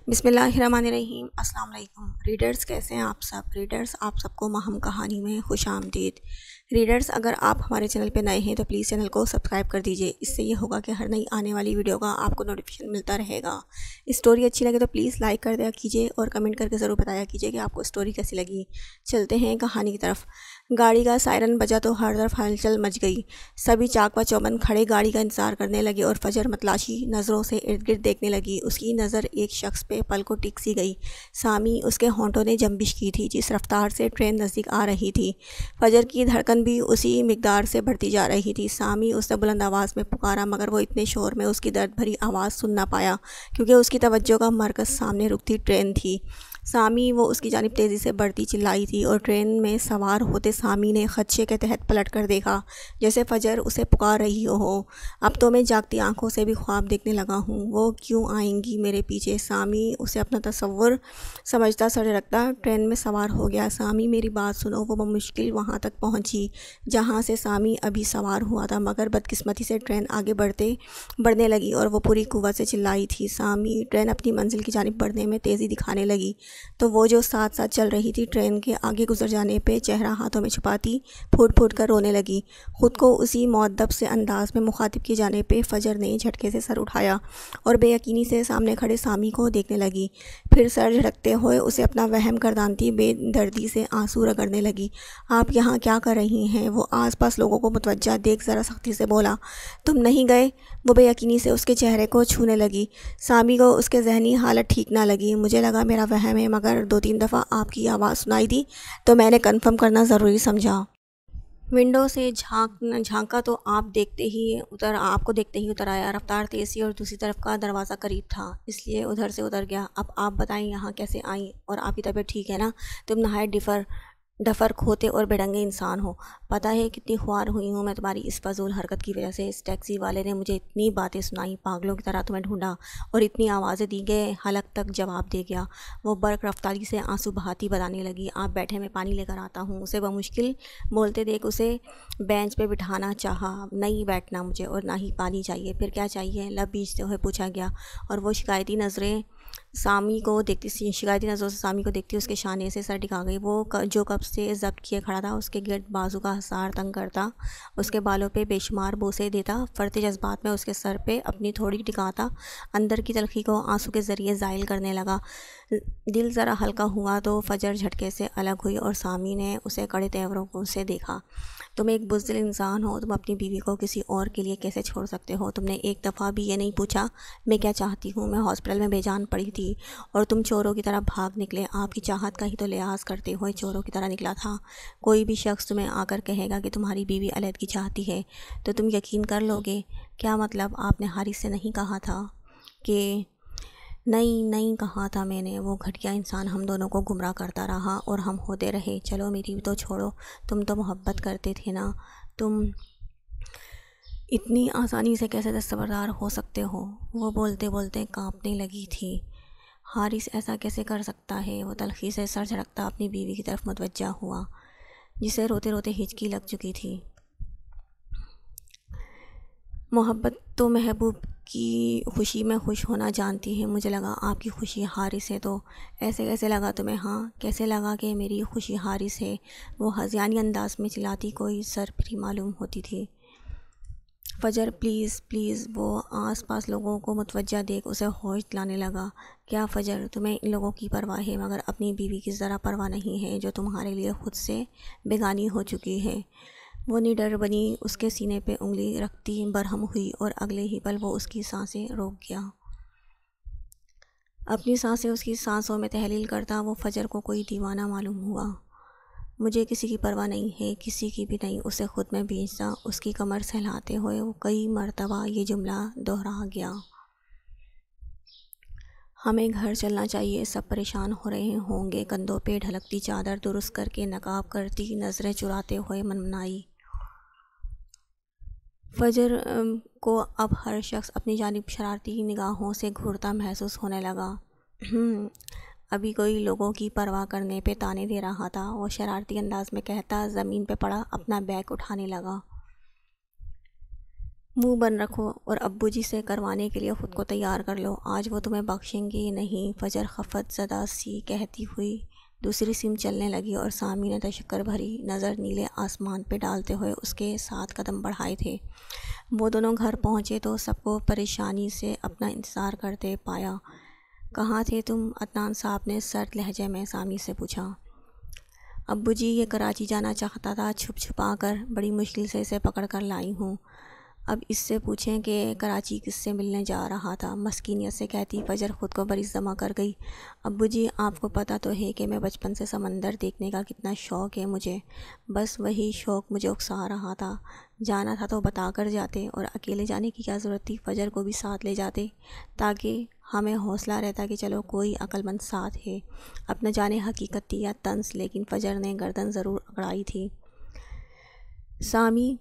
بسم اللہ الرحمن الرحیم۔ السلام علیکم ریڈرز، کیسے ہیں آپ سب؟ ریڈرز، آپ سب کو ماہم کہانی میں خوش آمدید۔ ریڈرز، اگر آپ ہمارے چینل پہ نئے ہیں تو پلیز چینل کو سبسکرائب کر دیجئے، اس سے یہ ہوگا کہ ہر نئی آنے والی ویڈیو کا آپ کو نوٹیفیکیشن ملتا رہے گا۔ اسٹوری اچھی لگے تو پلیز لائک کر دیا کیجئے اور کمنٹ کر کے ضرور بتایا کیجئے کہ آپ کو اسٹوری کیسی لگی۔ چلتے ہیں کہانی کی طرف۔ گاڑی کا سائرن بجا تو ہر طرف ہلچل مچ گئی۔ سبھی چاق و چوبند کھڑے گاڑی کا انتظار کرنے لگے اور فجر متلاشی نظروں سے ارد گرد دیکھنے لگی۔ اس کی نظر ایک شخص پہ پل کو ٹک سی گئی۔ سامی، اس کے ہونٹوں نے جنبش کی تھی جس رفتار سے ٹرین نزدیک آ رہی تھی۔ فجر کی دھڑکن بھی اسی مقدار سے بڑھتی جا رہی تھی۔ سامی، اس نے بلند آواز میں پکارا، مگر وہ اتنے شور میں اس کی درد بھری آواز سن نہ پایا کیونکہ اس کی توجہ کا مرکز سامنے رکتی ٹرین تھی۔ سامی، وہ اس کی جانب تیزی سے بڑھتی چلائی تھی اور ٹرین میں سوار ہوتے سامی نے خدشے کے تحت پلٹ کر دیکھا جیسے فجر اسے پکار رہی ہو۔ اب تو میں جاگتی آنکھوں سے بھی خواب دیکھنے لگا ہوں، وہ کیوں آئیں گی میرے پیچھے؟ سامی اسے اپنا تصور سمجھتا سر رکھتا ٹرین میں سوار ہو گیا۔ سامی، میری بات سنو۔ وہ بمشکل وہاں تک پہنچی جہاں سے سامی ابھی سوار ہوا تھا، مگر بدقسمتی سے ٹرین آگے بڑھنے لگی اور وہ پوری قوت سے چلائی تھی۔ سامی، ٹرین اپنی منزل کی جانب بڑھنے میں تیزی دکھانے لگی تو وہ جو ساتھ ساتھ چل رہی تھی ٹرین کے آگے گزر جانے پہ چہرہ ہاتھوں میں چھپاتی پھوٹ پھوٹ کر رونے لگی۔ خود کو اسی مؤدب سے انداز میں مخاطب کیے جانے پہ فجر نے جھٹکے سے سر اٹھایا اور بے یقینی سے سامنے کھڑے سامی کو دیکھنے لگی۔ پھر سر جھٹکتے ہوئے اسے اپنا وہم گردانتی بے دردی سے آنسو رگڑنے لگی۔ آپ یہاں کیا کر رہی ہیں؟ وہ آس پاس لوگوں کو متوجہ دیکھ ذرا سختی سے بولا۔ تم نہیں گئے؟ وہ بے یقینی سے اس کے چہرے کو چھونے لگی۔ سامی کو اس کے ذہنی حالت ٹھیک نہ لگی۔ مجھے لگا میرا وہم ہے، مگر 2-3 دفعہ آپ کی آواز سنائی دی تو میں نے کنفرم کرنا ضروری سمجھا۔ ونڈو سے جھانکا تو آپ کو دیکھتے ہی اتر آیا۔ رفتار تیز تھی اور دوسری طرف کا دروازہ قریب تھا، اس لیے ادھر سے اتر گیا۔ اب آپ بتائیں یہاں کیسے آئیں؟ اور آپ کی طبیعت ٹھیک ہے نا؟ تم نہایت ڈفر کھوتے اور بےڈنگے انسان ہو۔ پتہ ہے کتنی خوار ہوئی ہوں میں تمہاری اس فضول حرکت کی وجہ سے۔ اس ٹیکسی والے نے مجھے اتنی باتیں سنائیں، پاگلوں کی طرح تمہیں ڈھونڈا اور اتنی آوازیں دی کہ حلق تک جواب دے گیا۔ وہ برق رفتاری سے آنسو بہاتی بتانے لگی۔ آپ بیٹھے، میں پانی لے کر آتا ہوں۔ اسے بمشکل بولتے دیکھ اسے بینچ پہ بٹھانا چاہا۔ نہیں بیٹھنا مجھے، اور نہ ہی پانی چاہیے۔ پھر کیا چاہیے؟ لب بھیجتے ہوئے پوچھا گیا، اور وہ شکایتی نظروں سے سامی کو دیکھتی اس کے شانے سے سر ٹکا گئی۔ وہ جو کب سے ضبط کیے کھڑا تھا، اس کے گرد بازو کا حصار تنگ کرتا، اس کے بالوں پہ بے شمار بوسے دیتا، فرتے جذبات میں اس کے سر پہ اپنی تھوڑی ٹکاتا، اندر کی تلخی کو آنسو کے ذریعے زائل کرنے لگا۔ دل ذرا ہلکا ہوا تو فجر جھٹکے سے الگ ہوئی اور سامی نے اسے کڑے تیوروں سے دیکھا۔ تم ایک بزدل انسان ہو، تم اپنی بیوی کو کسی اور کے لیے کیسے چھوڑ سکتے ہو؟ تم نے ایک دفعہ بھی یہ نہیں پوچھا میں کیا چاہتی ہوں؟ میں ہاسپٹل میں بے جان پڑی تھی اور تم چوروں کی طرح بھاگ نکلے۔ آپ کی چاہت کا ہی تو لحاظ کرتے ہوئے چوروں کی طرح نکلا تھا۔ کوئی بھی شخص تمہیں آ کر کہے گا کہ تمہاری بیوی علیحدگی چاہتی ہے تو تم یقین کر لو گے؟ کیا مطلب؟ آپ نے حارث سے نہیں کہا تھا کہ نہیں کہا تھا میں نے۔ وہ گھٹیا انسان ہم دونوں کو گمراہ کرتا رہا اور ہم ہوتے رہے۔ چلو میری بھی تو چھوڑو، تم تو محبت کرتے تھے نا؟ تم اتنی آسانی سے کیسے دستبردار ہو سکتے ہو؟ وہ بولتے بولتے کانپنے لگی تھی۔ حارث ایسا کیسے کر سکتا ہے؟ وہ تلخی سے سر جھٹکتا اپنی بیوی کی طرف متوجہ ہوا جسے روتے روتے ہچکی لگ چکی تھی۔ محبت تو محبوب کی خوشی میں خوش ہونا جانتی ہے۔ مجھے لگا آپ کی خوشی حارث ہے تو ایسے کیسے لگا تمہیں؟ ہاں کیسے لگا کہ میری خوشی حارث ہے؟ وہ ہذیانی انداز میں چلاتی کوئی سرپری معلوم ہوتی تھی۔ فجر پلیز۔ وہ آس پاس لوگوں کو متوجہ دیکھ اسے ہوش دلانے لگا۔ کیا فجر، تمہیں ان لوگوں کی پرواہ ہے مگر اپنی بیوی کی ذرا پرواہ نہیں ہے جو تمہارے لیے خود سے بیگانی ہو چکی ہے؟ وہ نڈر بنی اس کے سینے پہ انگلی رکھتی برہم ہوئی اور اگلے ہی پل وہ اس کی سانسیں روک گیا۔ اپنی سانسیں اس کی سانسوں میں تحلیل کرتا وہ فجر کو کوئی دیوانہ معلوم ہوا۔ مجھے کسی کی پرواہ نہیں ہے، کسی کی بھی نہیں، اسے خود میں بھیجتا۔ اس کی کمر سہلاتے ہوئے وہ کئی مرتبہ یہ جملہ دہرا گیا۔ ہمیں گھر چلنا چاہیے، سب پریشان ہو رہے ہوں گے۔ کندھوں پہ ڈھلکتی چادر درست کر کے نقاب کرتی نظریں چراتے ہوئے منمنائی۔ فجر کو اب ہر شخص اپنی جانب شرارتی نگاہوں سے گھورتا محسوس ہونے لگا۔ ابھی کوئی لوگوں کی پرواہ کرنے پہ طعنے دے رہا تھا، وہ شرارتی انداز میں کہتا زمین پہ پڑا اپنا بیگ اٹھانے لگا۔ منہ بند رکھو اور ابو جی سے کروانے کے لیے خود کو تیار کر لو، آج وہ تمہیں بخشیں گے نہیں۔ فجر خفت زدہ سی کہتی ہوئی دوسری سم چلنے لگی اور سامی نے تشکر بھری نظر نیلے آسمان پہ ڈالتے ہوئے اس کے ساتھ قدم بڑھائے تھے۔ وہ دونوں گھر پہنچے تو سب کو پریشانی سے اپنا انتظار کرتے پایا۔ کہاں تھے تم؟ عدنان صاحب نے سرد لہجے میں سامی سے پوچھا۔ ابو جی یہ کراچی جانا چاہتا تھا، چھپ چھپا کر بڑی مشکل سے اسے پکڑ کر لائی ہوں۔ اب اس سے پوچھیں کہ کراچی کس سے ملنے جا رہا تھا، مسکینیت سے کہتی فجر خود کو بڑی جمع کر گئی۔ ابو جی آپ کو پتہ تو ہے کہ میں بچپن سے سمندر دیکھنے کا کتنا شوق ہے مجھے، بس وہی شوق مجھے اکسا رہا تھا۔ جانا تھا تو بتا کر جاتے، اور اکیلے جانے کی کیا ضرورت تھی، فجر کو بھی ساتھ لے جاتے تاکہ ہمیں حوصلہ رہتا کہ چلو کوئی عقل مند ساتھ ہے۔ اب نہ جانے حقیقت تھی یا طنز، لیکن فجر نے گردن ضرور اکڑائی تھی۔ سامی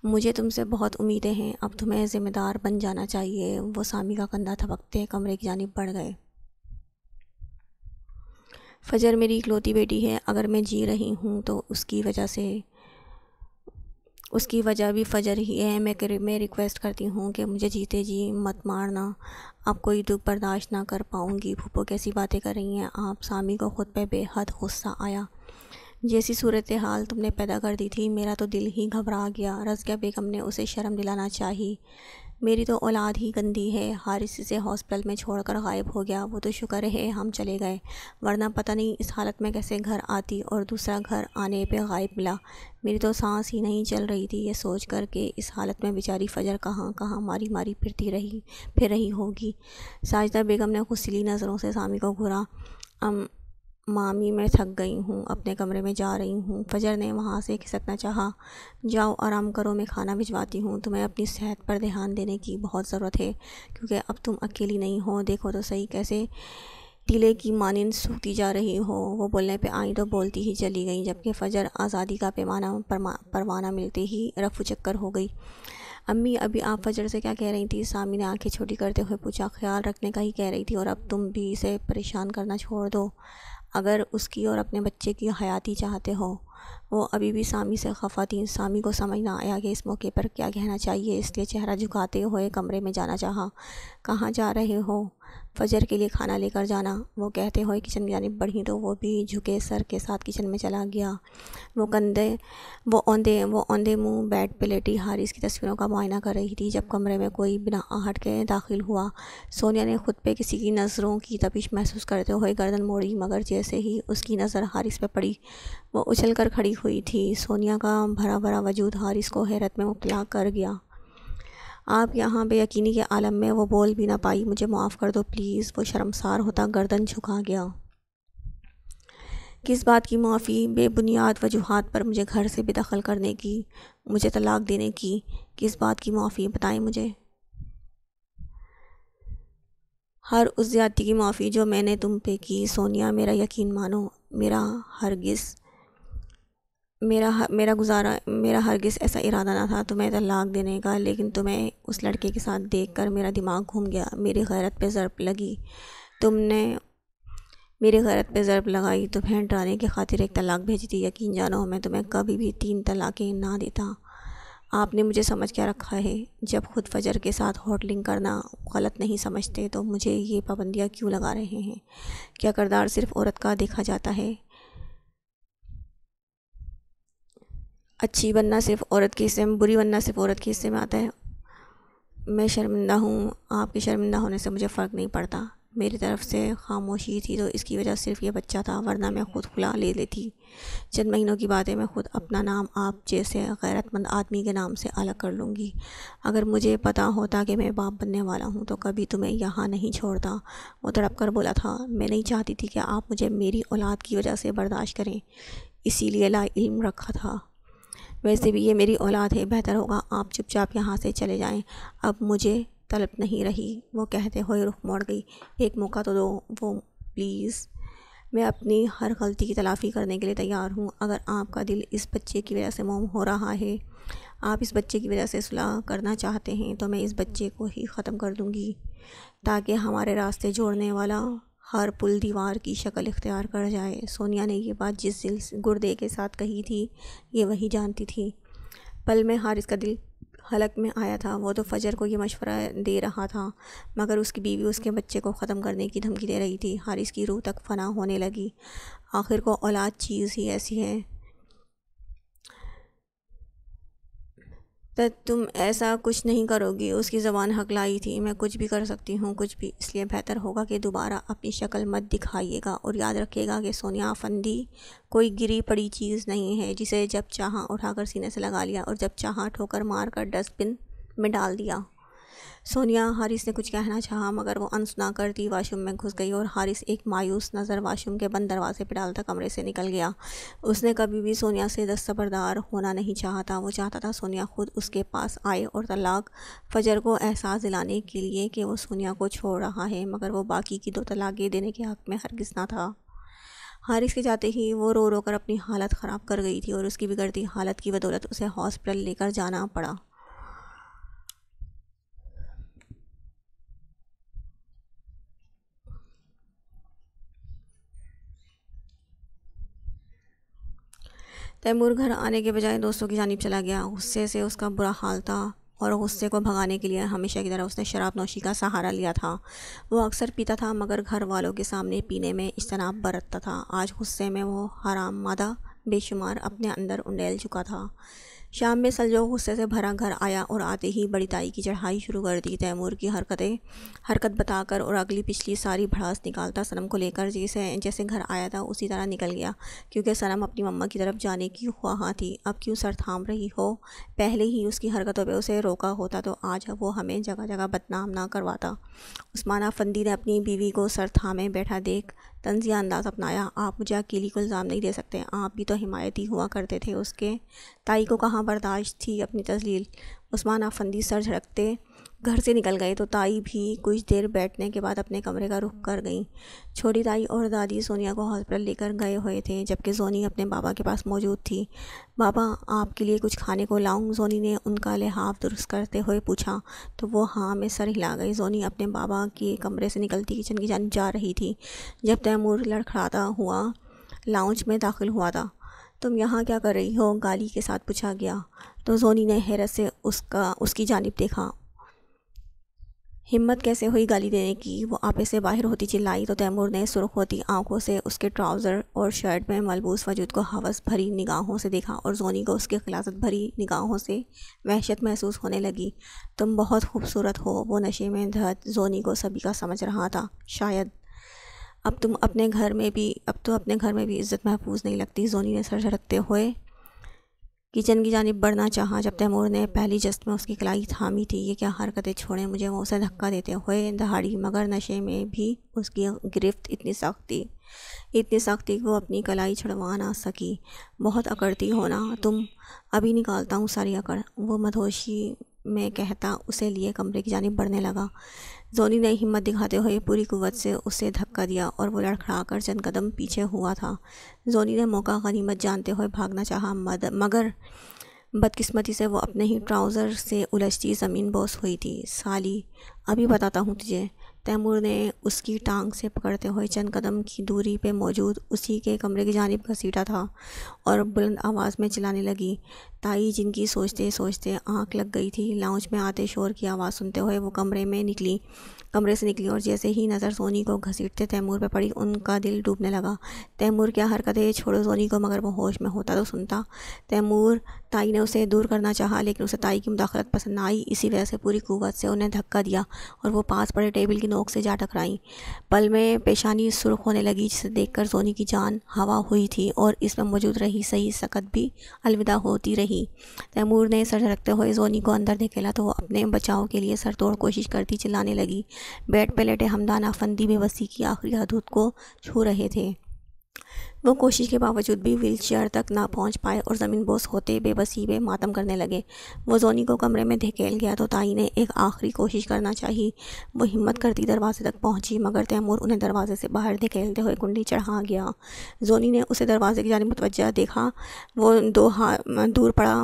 مجھے تم سے بہت امیدیں ہیں، اب تمہیں ذمہ دار بن جانا چاہیے۔ وہ سامی کا کندھا تھپکتے کمرے کی جانب بڑھ گئے۔ فجر میری اکلوتی بیٹی ہے، اگر میں جی رہی ہوں تو اس کی وجہ بھی فجر ہی ہے۔ میں ریکویسٹ کرتی ہوں کہ مجھے جیتے جی مت مارنا، اب کوئی دکھ برداشت نہ کر پاؤں گی۔ پھوپھو کیسی باتیں کر رہی ہیں آپ؟ سامی کو خود پہ بے حد غصہ آیا۔ جیسی صورتحال تم نے پیدا کر دی تھی میرا تو دل ہی گھبرا گیا۔ رضیہ بیگم نے اسے شرم دلانا چاہی۔ میری تو اولاد ہی گندی ہے، حارث اسے ہاسپٹل میں چھوڑ کر غائب ہو گیا، وہ تو شکر ہے ہم چلے گئے، ورنہ پتہ نہیں اس حالت میں کیسے گھر آتی اور دوسرا گھر آنے پہ غائب ملا۔ میری تو سانس ہی نہیں چل رہی تھی یہ سوچ کر کہ اس حالت میں بیچاری فجر کہاں کہاں ماری ماری پھر رہی ہوگی۔ ساجدہ بیگم نے غصیلی نظروں سے سامی کو گھورا۔ مامی میں تھک گئی ہوں، اپنے کمرے میں جا رہی ہوں۔ فجر نے وہاں سے کھسکنا چاہا۔ جاؤ آرام کرو، میں کھانا بھجواتی ہوں۔ تمہیں اپنی صحت پر دھیان دینے کی بہت ضرورت ہے، کیونکہ اب تم اکیلی نہیں ہو، دیکھو تو صحیح کیسے ٹیلے کی مانند سوکھتی جا رہی ہو۔ وہ بولنے پہ آئیں تو بولتی ہی چلی گئیں، جبکہ فجر آزادی کا پروانہ ملتے ہی رفو چکر ہو گئی۔ امی ابھی آپ فجر سے کیا کہہ رہی تھی؟ سامی نے آنکھیں چھوٹی کرتے ہوئے پوچھا۔ خیال رکھنے کا ہی کہہ رہی تھی، اور اب تم بھی اسے پریشان کرنا چھوڑ دو اگر اس کی اور اپنے بچے کی حیاتی چاہتے ہو۔ وہ ابھی بھی سامی سے خفا تھی۔ سامی کو سمجھ نہ آیا کہ اس موقع پر کیا کہنا چاہیے، اس لیے چہرہ جھکاتے ہوئے کمرے میں جانا چاہا۔ کہاں جا رہے ہو؟ فجر کے لیے کھانا لے کر جانا، وہ کہتے ہوئے کچن کی جانب بڑھی تو وہ بھی جھکے سر کے ساتھ کچن میں چلا گیا۔ وہ اوندے منہ بیڈ پہ لیٹی حارث کی تصویروں کا معائنہ کر رہی تھی جب کمرے میں کوئی بنا آہٹ کے داخل ہوا۔ سونیا نے خود پہ کسی کی نظروں کی تپش محسوس کرتے ہوئے گردن موڑی، مگر جیسے ہی اس کی نظر حارث پہ پڑی وہ اچھل کر کھڑی ہوئی تھی۔ سونیا کا بھرا بھرا وجود حارث کو حیرت میں مبتلا کر گیا۔ آپ یہاں بے یقینی کے عالم میں وہ بول بھی نہ پائی۔ مجھے معاف کر دو پلیز، وہ شرمسار ہوتا گردن جھکا گیا۔ کس بات کی معافی؟ بے بنیاد وجوہات پر مجھے گھر سے بے دخل کرنے کی، مجھے طلاق دینے کی، کس بات کی معافی بتائیں مجھے؟ ہر اس زیادتی کی معافی جو میں نے تم پہ کی۔ سونیا میرا یقین مانو، میرا ہرگز ایسا ارادہ نہ تھا تمہیں طلاق دینے کا، لیکن تمہیں اس لڑکے کے ساتھ دیکھ کر میرا دماغ گھوم گیا، میری غیرت پہ ضرب لگی، تم نے میری غیرت پہ ضرب لگائی، تمہیں ڈرانے کی خاطر ایک طلاق بھیجی تھی۔ یقین جانو میں تمہیں کبھی بھی 3 طلاقیں نہ دیتا۔ آپ نے مجھے سمجھ کیا رکھا ہے؟ جب خود فجر کے ساتھ ہوٹلنگ کرنا غلط نہیں سمجھتے تو مجھے یہ پابندیاں کیوں لگا رہے ہیں؟ کیا کردار صرف عورت کا دیکھا جاتا ہے؟ اچھی بننا صرف عورت کے حصے میں، بری بننا صرف عورت کے حصے میں آتا ہے؟ میں شرمندہ ہوں، آپ کے شرمندہ ہونے سے مجھے فرق نہیں پڑتا۔ میری طرف سے خاموشی تھی تو اس کی وجہ صرف یہ بچہ تھا، ورنہ میں خود کھلا لے لیتی۔ چند مہینوں کی بات ہے، میں خود اپنا نام آپ جیسے غیرت مند آدمی کے نام سے الگ کر لوں گی۔ اگر مجھے پتا ہوتا کہ میں باپ بننے والا ہوں تو کبھی تمہیں یہاں نہیں چھوڑتا۔ وہ تڑپ کر بولا تھا۔ میں نہیں چاہتی تھی کہ آپ مجھے میری اولاد کی وجہ سے برداشت کریں، اسی لیے لا علم رکھا تھا۔ ویسے بھی یہ میری اولاد ہے، بہتر ہوگا آپ چپ چاپ یہاں سے چلے جائیں، اب مجھے طلب نہیں رہی۔ وہ کہتے ہوئے رخ موڑ گئی۔ ایک موقع تو دو، وہ پلیز، میں اپنی ہر غلطی کی تلافی کرنے کے لیے تیار ہوں۔ اگر آپ کا دل اس بچے کی وجہ سے موم ہو رہا ہے، آپ اس بچے کی وجہ سے صلح کرنا چاہتے ہیں، تو میں اس بچے کو ہی ختم کر دوں گی تاکہ ہمارے راستے جوڑنے والا ہر پل دیوار کی شکل اختیار کر جائے۔ سونیا نے یہ بات جس گردے کے ساتھ کہی تھی یہ وہی جانتی تھی۔ پل میں حارث کا دل حلق میں آیا تھا۔ وہ تو فجر کو یہ مشورہ دے رہا تھا، مگر اس کی بیوی اس کے بچے کو ختم کرنے کی دھمکی دے رہی تھی۔ حارث کی روح تک فنا ہونے لگی۔ آخر کو اولاد چیز ہی ایسی ہے، تم ایسا کچھ نہیں کرو گی۔ اس کی زبان ہکلائی تھی، میں کچھ بھی کر سکتی ہوں، کچھ بھی، اس لیے بہتر ہوگا کہ دوبارہ اپنی شکل مت دکھائیے گا، اور یاد رکھیے گا کہ سونیا افندی کوئی گری پڑی چیز نہیں ہے جسے جب چاہا اٹھا کر سینے سے لگا لیا اور جب چاہا ٹھوکر مار کر ڈسٹ بن میں ڈال دیا۔ سونیا، حارث نے کچھ کہنا چاہا مگر وہ انسنا کرتی واش روم میں گھس گئی، اور حارث ایک مایوس نظر واش روم کے بند دروازے پہ ڈالتا کمرے سے نکل گیا۔ اس نے کبھی بھی سونیا سے دستبردار ہونا نہیں چاہا تھا۔ وہ چاہتا تھا سونیا خود اس کے پاس آئے اور طلاق فجر کو احساس دلانے کے لیے کہ وہ سونیا کو چھوڑ رہا ہے، مگر وہ باقی کی 2 طلاقیں دینے کے حق میں ہرگز نہ تھا۔ حارث کے جاتے ہی وہ رو رو کر اپنی حالت خراب کر گئی تھی، اور اس کی بگڑتی حالت کی بدولت اسے ہاسپٹل لے کر جانا پڑا۔ تیمور گھر آنے کے بجائے دوستوں کی جانب چلا گیا۔ غصے سے اس کا برا حال تھا، اور غصے کو بھگانے کے لیے ہمیشہ کی طرح اس نے شراب نوشی کا سہارا لیا تھا۔ وہ اکثر پیتا تھا مگر گھر والوں کے سامنے پینے میں اجتناب برتتا تھا۔ آج غصے میں وہ حرام مادہ بے شمار اپنے اندر انڈیل چکا تھا۔ شام میں سلجو غصے سے بھرا گھر آیا اور آتے ہی بڑی تائی کی چڑھائی شروع کر دی۔ تیمور کی حرکت بتا کر اور اگلی پچھلی ساری بھڑاس نکالتا صنم کو لے کر جیسے گھر آیا تھا اسی طرح نکل گیا، کیونکہ صنم اپنی مما کی طرف جانے کی خواہاں تھی۔ اب کیوں سر تھام رہی ہو؟ پہلے ہی اس کی حرکتوں پہ اسے روکا ہوتا تو آج وہ ہمیں جگہ جگہ بدنام نہ کرواتا۔ عثمان افندی نے اپنی بیوی کو سر تھامے بیٹھا دیکھ طنزیہ انداز اپنایا۔ آپ مجھے اکیلی کو الزام نہیں دے سکتے، آپ بھی تو حمایتی ہوا کرتے تھے اس کے۔ تائی کو کہاں برداشت تھی اپنی تذلیل۔ عثمان افندی سر جھٹکتے گھر سے نکل گئے تو تائی بھی کچھ دیر بیٹھنے کے بعد اپنے کمرے کا رخ کر گئیں۔ چھوٹی تائی اور دادی سونیا کو ہاسپٹل لے کر گئے ہوئے تھے، جبکہ زونی اپنے بابا کے پاس موجود تھی۔ بابا، آپ کے لیے کچھ کھانے کو لاؤں؟ زونی نے ان کا لحاف درست کرتے ہوئے پوچھا تو وہ ہاں میں سر ہلا گئی۔ زونی اپنے بابا کے کمرے سے نکلتی کچن کی جانب جا رہی تھی جب تیمور لڑکھڑاتا ہوا لاؤنج میں داخل ہوا تھا۔ تم یہاں کیا کر رہی ہو؟ گالی کے ساتھ پوچھا گیا تو زونی نے حیرت سے اس کی جانب دیکھا۔ ہمت کیسے ہوئی گالی دینے کی؟ وہ آپے سے باہر ہوتی چلائی تو تیمور نے سرخ ہوتی آنکھوں سے اس کے ٹراؤزر اور شرٹ میں ملبوس وجود کو ہوس بھری نگاہوں سے دیکھا، اور زونی کو اس کی غلاظت بھری نگاہوں سے وحشت محسوس ہونے لگی۔ تم بہت خوبصورت ہو۔ وہ نشے میں دھت زونی کو سبھی کا سمجھ رہا تھا۔ شاید اب تو اپنے گھر میں بھی عزت محفوظ نہیں لگتی۔ زونی نے سر جھٹکتے ہوئے کچن کی جانب بڑھنا چاہا جب تیمور نے پہلی جست میں اس کی کلائی تھامی تھی۔ یہ کیا حرکتیں چھوڑیں مجھے، وہ اسے دھکا دیتے ہوئے دہاڑی، مگر نشے میں بھی اس کی گرفت اتنی سختی کہ وہ اپنی کلائی چھڑوا نہ سکی۔ بہت اکڑتی ہو نا تم، ابھی نکالتا ہوں ساری اکڑ، وہ مدہوشی میں کہتا اسے لیے کمرے کی جانب بڑھنے لگا۔ زونی نے ہمت دکھاتے ہوئے پوری قوت سے اسے دھکا دیا اور وہ لڑکھڑا کر چند قدم پیچھے ہوا تھا۔ زونی نے موقع غنیمت جانتے ہوئے بھاگنا چاہا، مگر بدقسمتی سے وہ اپنے ہی ٹراؤزر سے الجھتی زمین بوس ہوئی تھی۔ سالی، ابھی بتاتا ہوں تجھے۔ تیمور نے اس کی ٹانگ سے پکڑتے ہوئے چند قدم کی دوری پہ موجود اسی کے کمرے کی جانب گھسیٹا تھا اور بلند آواز میں چلانے لگی۔ تائی، جن کی سوچتے سوچتے آنکھ لگ گئی تھی، لاؤنج میں آتے شور کی آواز سنتے ہوئے وہ کمرے سے نکلی اور جیسے ہی نظر زونی کو گھسیٹتے تیمور پہ پڑی ان کا دل ڈوبنے لگا۔ تیمور، کیا حرکت ہے، چھوڑو زونی کو، مگر وہ ہوش میں ہوتا تو سنتا۔ تیمور، تائی نے اسے دور کرنا چاہا لیکن اسے تائی کی مداخلت پسند نہ آئی، اسی وجہ سے پوری قوت سے انہیں دھکا دیا اور وہ پاس پڑے ٹیبل کی نوک سے جا ٹکرائیں۔ پل میں پیشانی سرخ ہونے لگی، جسے دیکھ کر زونی کی جان ہوا ہوئی تھی اور اس میں موجود رہی صحیح سکت بھی الوداع ہوتی رہی۔ تیمور نے سر جھٹکتے ہوئے زونی کو اندر دھکیلا تو وہ اپنے بچاؤ کے لیے سر توڑ کوشش کرتی چلانے لگی۔ بیڈ پہ لیٹے ہمدان افندی بے بسی کی آخری حدود کو چھو رہے تھے۔ وہ کوشش کے باوجود بھی ویل چیئر تک نہ پہنچ پائے اور زمین بوس ہوتے بے بسی پہ ماتم کرنے لگے۔ وہ زونی کو کمرے میں دھکیل گیا تو تائی نے ایک آخری کوشش کرنا چاہی۔ وہ ہمت کرتی دروازے تک پہنچی مگر تیمور انہیں دروازے سے باہر دھکیلتے ہوئے کنڈی چڑھا گیا۔ زونی نے اسے دروازے کی جانب متوجہ دیکھا، وہ دور پڑا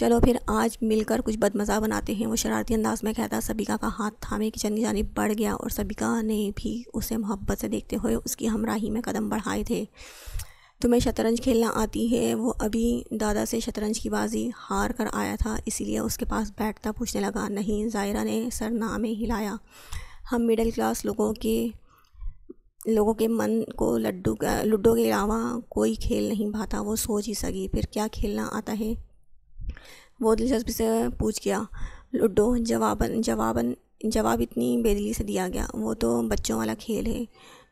چلو پھر آج مل کر کچھ بدمزہ بناتے ہیں، وہ شرارتی انداز میں کہتا۔ سبیکا کا ہاتھ تھامے کچن کی جانب بڑھ گیا اور سبیکا نے بھی اسے محبت سے دیکھتے ہوئے اس کی ہمراہی میں قدم بڑھائے تھے۔ تمہیں شطرنج کھیلنا آتی ہے؟ وہ ابھی دادا سے شطرنج کی بازی ہار کر آیا تھا، اسی لیے اس کے پاس بیٹھتا پوچھنے لگا۔ نہیں، ظاہرہ نے سر نامے ہلایا۔ ہم مڈل کلاس لوگوں کے من کو لڈو کے علاوہ کوئی کھیل نہیں بھاتا۔ وہ سوچ ہی سکی، پھر کیا کھیلنا آتا ہے؟ وہ دلچسپی سے پوچھ گیا۔ لڈو، جواب اتنی بے دلی سے دیا گیا۔ وہ تو بچوں والا کھیل ہے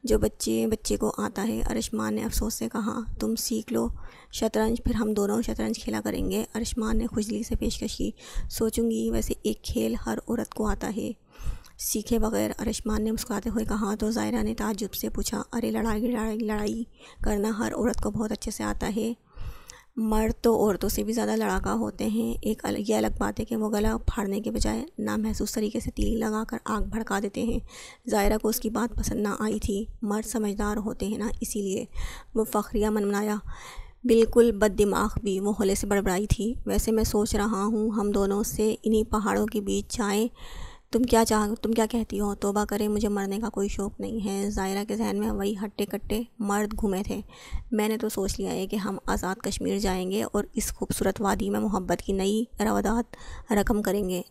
جو بچے کو آتا ہے، ارشمان نے افسوس سے کہا۔ تم سیکھ لو شطرنج، پھر ہم دونوں شطرنج کھیلا کریں گے، ارشمان نے خوشدلی سے پیشکش کی۔ سوچوں گی، ویسے ایک کھیل ہر عورت کو آتا ہے سیکھے بغیر، ارشمان نے مسکراتے ہوئے کہا۔ تو ظاہرہ نے تعجب سے پوچھا۔ ارے لڑائی کرنا ہر عورت کو بہت اچھے سے آتا ہے، مرد تو عورتوں سے بھی زیادہ لڑاکا ہوتے ہیں۔ یہ الگ بات ہے کہ وہ گلا پھاڑنے کے بجائے نامحسوس طریقے سے تیلی لگا کر آگ بھڑکا دیتے ہیں۔ ظاہرہ کو اس کی بات پسند نہ آئی تھی۔ مرد سمجھدار ہوتے ہیں نا، اسی لیے۔ وہ فخریہ منمنایا۔ بالکل بد دماغ بھی، وہ ہولے سے بڑبڑائی تھی۔ ویسے میں سوچ رہا ہوں ہم دونوں سے انہی پہاڑوں کے بیچ جائیں، تم کیا کہتی ہو؟ توبہ کرے، مجھے مرنے کا کوئی شوق نہیں ہے۔ ظاہرہ کے ذہن میں وہی ہٹے کٹے مرد گھومے تھے۔ میں نے تو سوچ لیا ہے کہ ہم آزاد کشمیر جائیں گے اور اس خوبصورت وادی میں محبت کی نئی روادات رقم کریں گے۔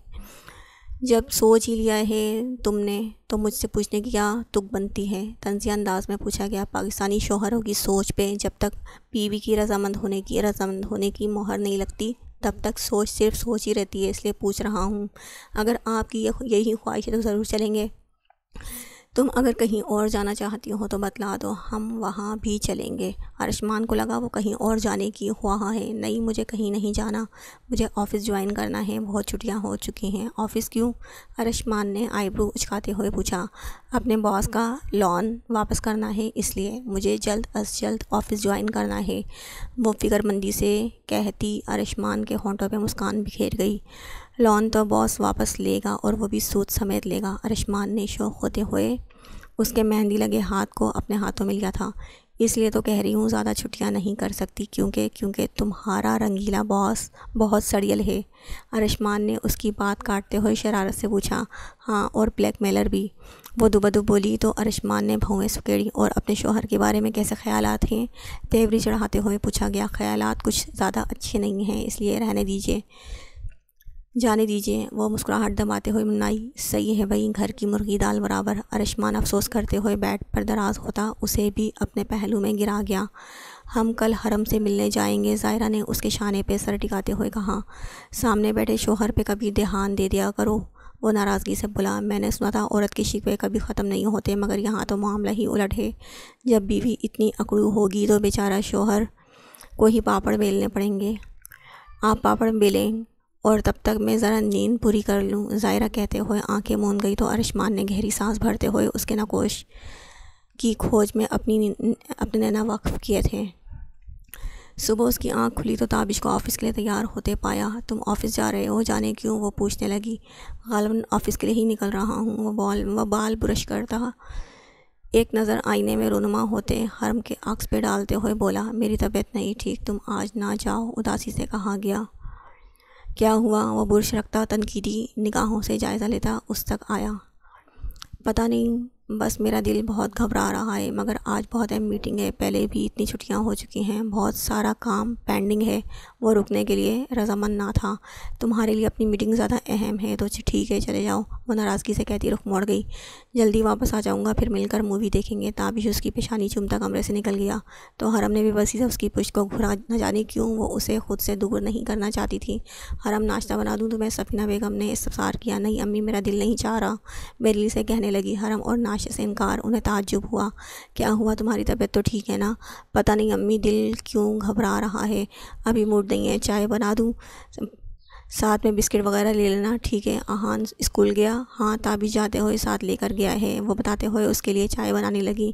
جب سوچ ہی لیا ہے تم نے تو مجھ سے پوچھنے کی کیا تک بنتی ہے؟ طنزیہ انداز میں پوچھا گیا۔ پاکستانی شوہروں کی سوچ پہ جب تک بیوی کی رضامند ہونے کی مہر نہیں لگتی تب تک سوچ صرف سوچ ہی رہتی ہے، اس لیے پوچھ رہا ہوں۔ اگر آپ کی یہی خواہش ہے تو ضرور چلیں گے۔ تم اگر کہیں اور جانا چاہتی ہو تو بتلا دو، ہم وہاں بھی چلیں گے۔ ارشمان کو لگا وہ کہیں اور جانے کی خواہاں ہے۔ نہیں، مجھے کہیں نہیں جانا، مجھے آفس جوائن کرنا ہے، بہت چھٹیاں ہو چکی ہیں۔ آفس کیوں؟ ارشمان نے آئی برو اچکاتے ہوئے پوچھا۔ اپنے باس کا لون واپس کرنا ہے، اس لیے مجھے جلد از جلد آفس جوائن کرنا ہے، وہ فکر مندی سے کہتی ارشمان کے ہونٹوں پہ مسکان بکھیر گئی۔ لون تو باس واپس لے گا اور وہ بھی سود سمیت لے گا۔ ارشمان نے شوق ہوتے ہوئے اس کے مہندی لگے ہاتھ کو اپنے ہاتھوں میں لیا تھا۔ اس لیے تو کہہ رہی ہوں زیادہ چھٹیاں نہیں کر سکتی، کیونکہ تمہارا رنگیلا باس بہت سڑیل ہے۔ ارشمان نے اس کی بات کاٹتے ہوئے شرارت سے پوچھا۔ ہاں، اور بلیک میلر بھی، وہ دوبدو بولی تو ارشمان نے بھویں سکیڑی۔ اور اپنے شوہر کے بارے میں کیسے خیالات ہیں؟ تیوری چڑھاتے ہوئے پوچھا گیا۔ خیالات کچھ زیادہ اچھے نہیں ہیں، اس لیے جانے دیجیے، وہ مسکراہٹ دباتے ہوئے منائی۔ صحیح ہے بھائی، گھر کی مرغی دال برابر، ارشمان افسوس کرتے ہوئے بیڈ پر دراز ہوتا اسے بھی اپنے پہلو میں گرا گیا۔ ہم کل حرم سے ملنے جائیں گے، ظاہرہ نے اس کے شانے پہ سر ٹکاتے ہوئے کہا۔ سامنے بیٹھے شوہر پہ کبھی دھیان دے دیا کرو، وہ ناراضگی سے بولا۔ میں نے سنا تھا عورت کے شکوے کبھی ختم نہیں ہوتے، مگر یہاں تو معاملہ ہی الٹ ہے۔ جب بیوی اتنی اکڑو ہوگی تو بیچارہ شوہر کو ہی پاپڑ بیلنے پڑیں گے۔ آپ پاپڑ بیلیں اور تب تک میں ذرا نیند پوری کر لوں، ظاہرہ کہتے ہوئے آنکھیں موند گئی تو ارشمان نے گہری سانس بھرتے ہوئے اس کے نقوش کی کھوج میں اپنے نینا وقف کیے تھے۔ صبح اس کی آنکھ کھلی تو تابش کو آفس کے لیے تیار ہوتے پایا۔ تم آفس جا رہے ہو؟ جانے کیوں؟ وہ پوچھنے لگی۔ غالباً آفس کے لیے ہی نکل رہا ہوں، وہ بال برش کرتا ایک نظر آئینے میں رونما ہوتے حرم کے عکس پہ ڈالتے ہوئے بولا۔ میری طبیعت نہیں ٹھیک، تم آج نہ جاؤ، اداسی سے کہا گیا۔ کیا ہوا؟ وہ برش رکھتا تنقیدی نگاہوں سے جائزہ لیتا اس تک آیا۔ پتہ نہیں، بس میرا دل بہت گھبرا رہا ہے، مگر آج بہت اہم میٹنگ ہے، پہلے بھی اتنی چھٹیاں ہو چکی ہیں، بہت سارا کام پینڈنگ ہے، وہ رکنے کے لیے رضامند نہ تھا۔ تمہارے لیے اپنی میٹنگ زیادہ اہم ہے تو ٹھیک ہے، چلے جاؤ، وہ ناراضگی سے کہتی رخ موڑ گئی۔ جلدی واپس آ جاؤں گا، پھر مل کر مووی دیکھیں گے۔ تابش اس کی پیشانی چومتا کمرے سے نکل گیا تو حرم نے بھی بسی سے اس کی پشت کو گھورا، نہ جانے کیوں وہ اسے خود سے دور نہیں کرنا چاہتی تھی۔ حرم، ناشتہ بنا دوں تمہیں؟ سفینہ بیگم نے استفسار کیا۔ نہیں امی، میرا دل نہیں چاہ رہا، بیرلی سے کہنے لگی حرم، اور ناشتے سے انکار۔ انہیں تعجب ہوا۔ کیا ہوا؟ تمہاری طبیعت تو ٹھیک ہے نا؟ پتہ نہیں امی، دل کیوں گھبرا رہا ہے، ابھی موڈ نہیں ہے، چائے بنا دوں؟ ساتھ میں بسکٹ وغیرہ لے لینا۔ ٹھیک ہے۔ احان اسکول گیا؟ ہاں، تابش جاتے ہوئے ساتھ لے کر گیا ہے، وہ بتاتے ہوئے اس کے لیے چائے بنانے لگی۔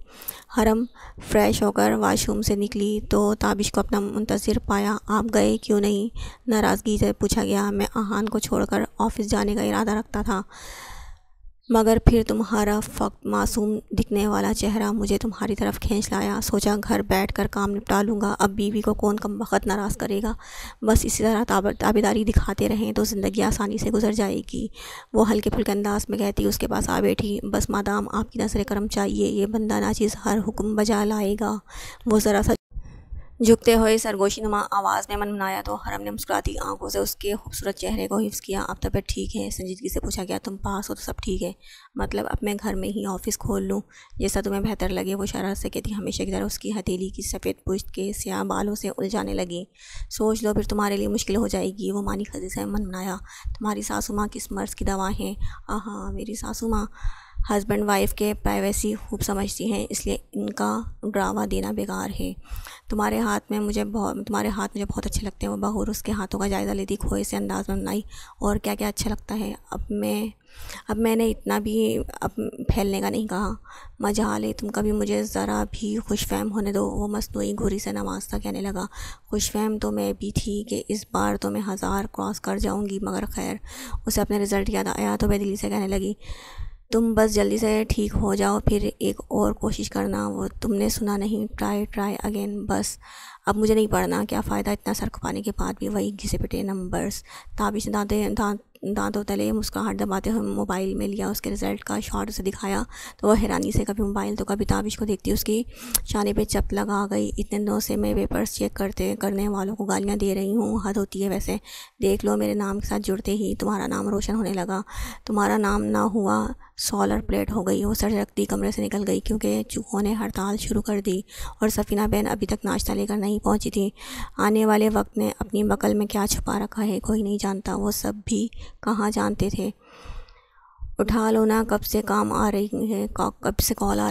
حرم فریش ہو کر واش روم سے نکلی تو تابش کو اپنا منتظر پایا۔ آپ گئے کیوں نہیں؟ ناراضگی سے پوچھا گیا۔ میں احان کو چھوڑ کر آفس جانے کا ارادہ رکھتا تھا، مگر پھر تمہارا فقط معصوم دکھنے والا چہرہ مجھے تمہاری طرف کھینچ لایا۔ سوچا گھر بیٹھ کر کام نپٹا لوں گا، اب بیوی کو کون کم بخت ناراض کرے گا، بس اسی طرح تابعداری دکھاتے رہیں تو زندگی آسانی سے گزر جائے گی۔ وہ ہلکے پھلکے انداز میں کہتی اس کے پاس آ بیٹھی۔ بس مادام آپ کی نظر کرم چاہیے، یہ بندہ ناچیز ہر حکم بجا لائے گا۔ وہ ذرا سا جھکتے ہوئے سرگوشی نما آواز میں منمنایا تو حرم نے مسکراتی آنکھوں سے اس کے خوبصورت چہرے کو حفظ کیا۔ اب طبیعت ٹھیک ہے؟ سنجیدگی سے پوچھا گیا۔ تم پاس ہو تو سب ٹھیک ہے، مطلب اب میں گھر میں ہی آفس کھول لوں، جیسا تمہیں بہتر لگے، وہ شرارت سے کہتی ہمیشہ کی طرح اس کی ہتھیلی کی سفید پشت کے سیاہ بالوں سے الجھانے لگی۔ سوچ لو پھر تمہارے لیے مشکل ہو جائے گی، وہ مانی خزی سے منمنایا۔ تمہاری ساسو ماں کس مرض کی دوا ہیں؟ آہا، میری ساسو ماں ہسبینڈ وائف کے پرائیویسی خوب سمجھتی ہیں، اس لیے ان کا ڈراوا دینا بیکار ہے۔ تمہارے ہاتھ مجھے بہت اچھے لگتے ہیں، وہ بہور اس کے ہاتھوں کا جائزہ لیتی کھوئے سے انداز میں بنائی۔ اور کیا کیا اچھا لگتا ہے؟ اب میں نے اتنا بھی پھیلنے کا نہیں کہا، مجال ہے، تم کبھی مجھے ذرا بھی خوش فہم ہونے دو، وہ مصنوعی گھوری سے نوازتا کہنے لگا۔ خوش فہم تو میں بھی تھی کہ اس بار تو میں 1000 کراس کر جاؤں گی، مگر خیر۔ اسے اپنے رزلٹ یاد آیا تو بے دلی سے کہنے لگی تم بس جلدی سے ٹھیک ہو جاؤ، پھر ایک اور کوشش کرنا، وہ تم نے سنا نہیں، ٹرائی اگین۔ بس اب مجھے نہیں پڑھنا، کیا فائدہ اتنا سر کھپانے کے بعد بھی وہی گھسے پٹے نمبرز۔ تابش نے دانتوں تلے مسکراہٹ دباتے ہوئے موبائل میں لیا، اس کے رزلٹ کا شارٹ اسے دکھایا تو وہ حیرانی سے کبھی موبائل تو کبھی تابش کو دیکھتی اس کی شانے پہ چپ لگا گئی۔ اتنے دنوں سے میں پیپرز چیک کرنے والوں کو گالیاں دے رہی ہوں، حد ہوتی ہے ویسے، دیکھ لو میرے نام کے ساتھ جڑتے ہی تمہارا نام روشن ہونے لگا، تمہارا نام نہ ہوا سولر پلیٹ ہو گئی۔ وہ سر جھٹکتی کمرے سے نکل گئی کیونکہ چوہوں نے ہڑتال شروع کر دی اور سفینہ بہن ابھی تک ناشتہ لے کر نہیں پہنچی تھی۔ آنے والے وقت نے اپنی بقل میں کیا چھپا رکھا ہے کوئی نہیں جانتا، وہ سب بھی کہاں جانتے تھے۔ اٹھا لو نا، کب سے کال آ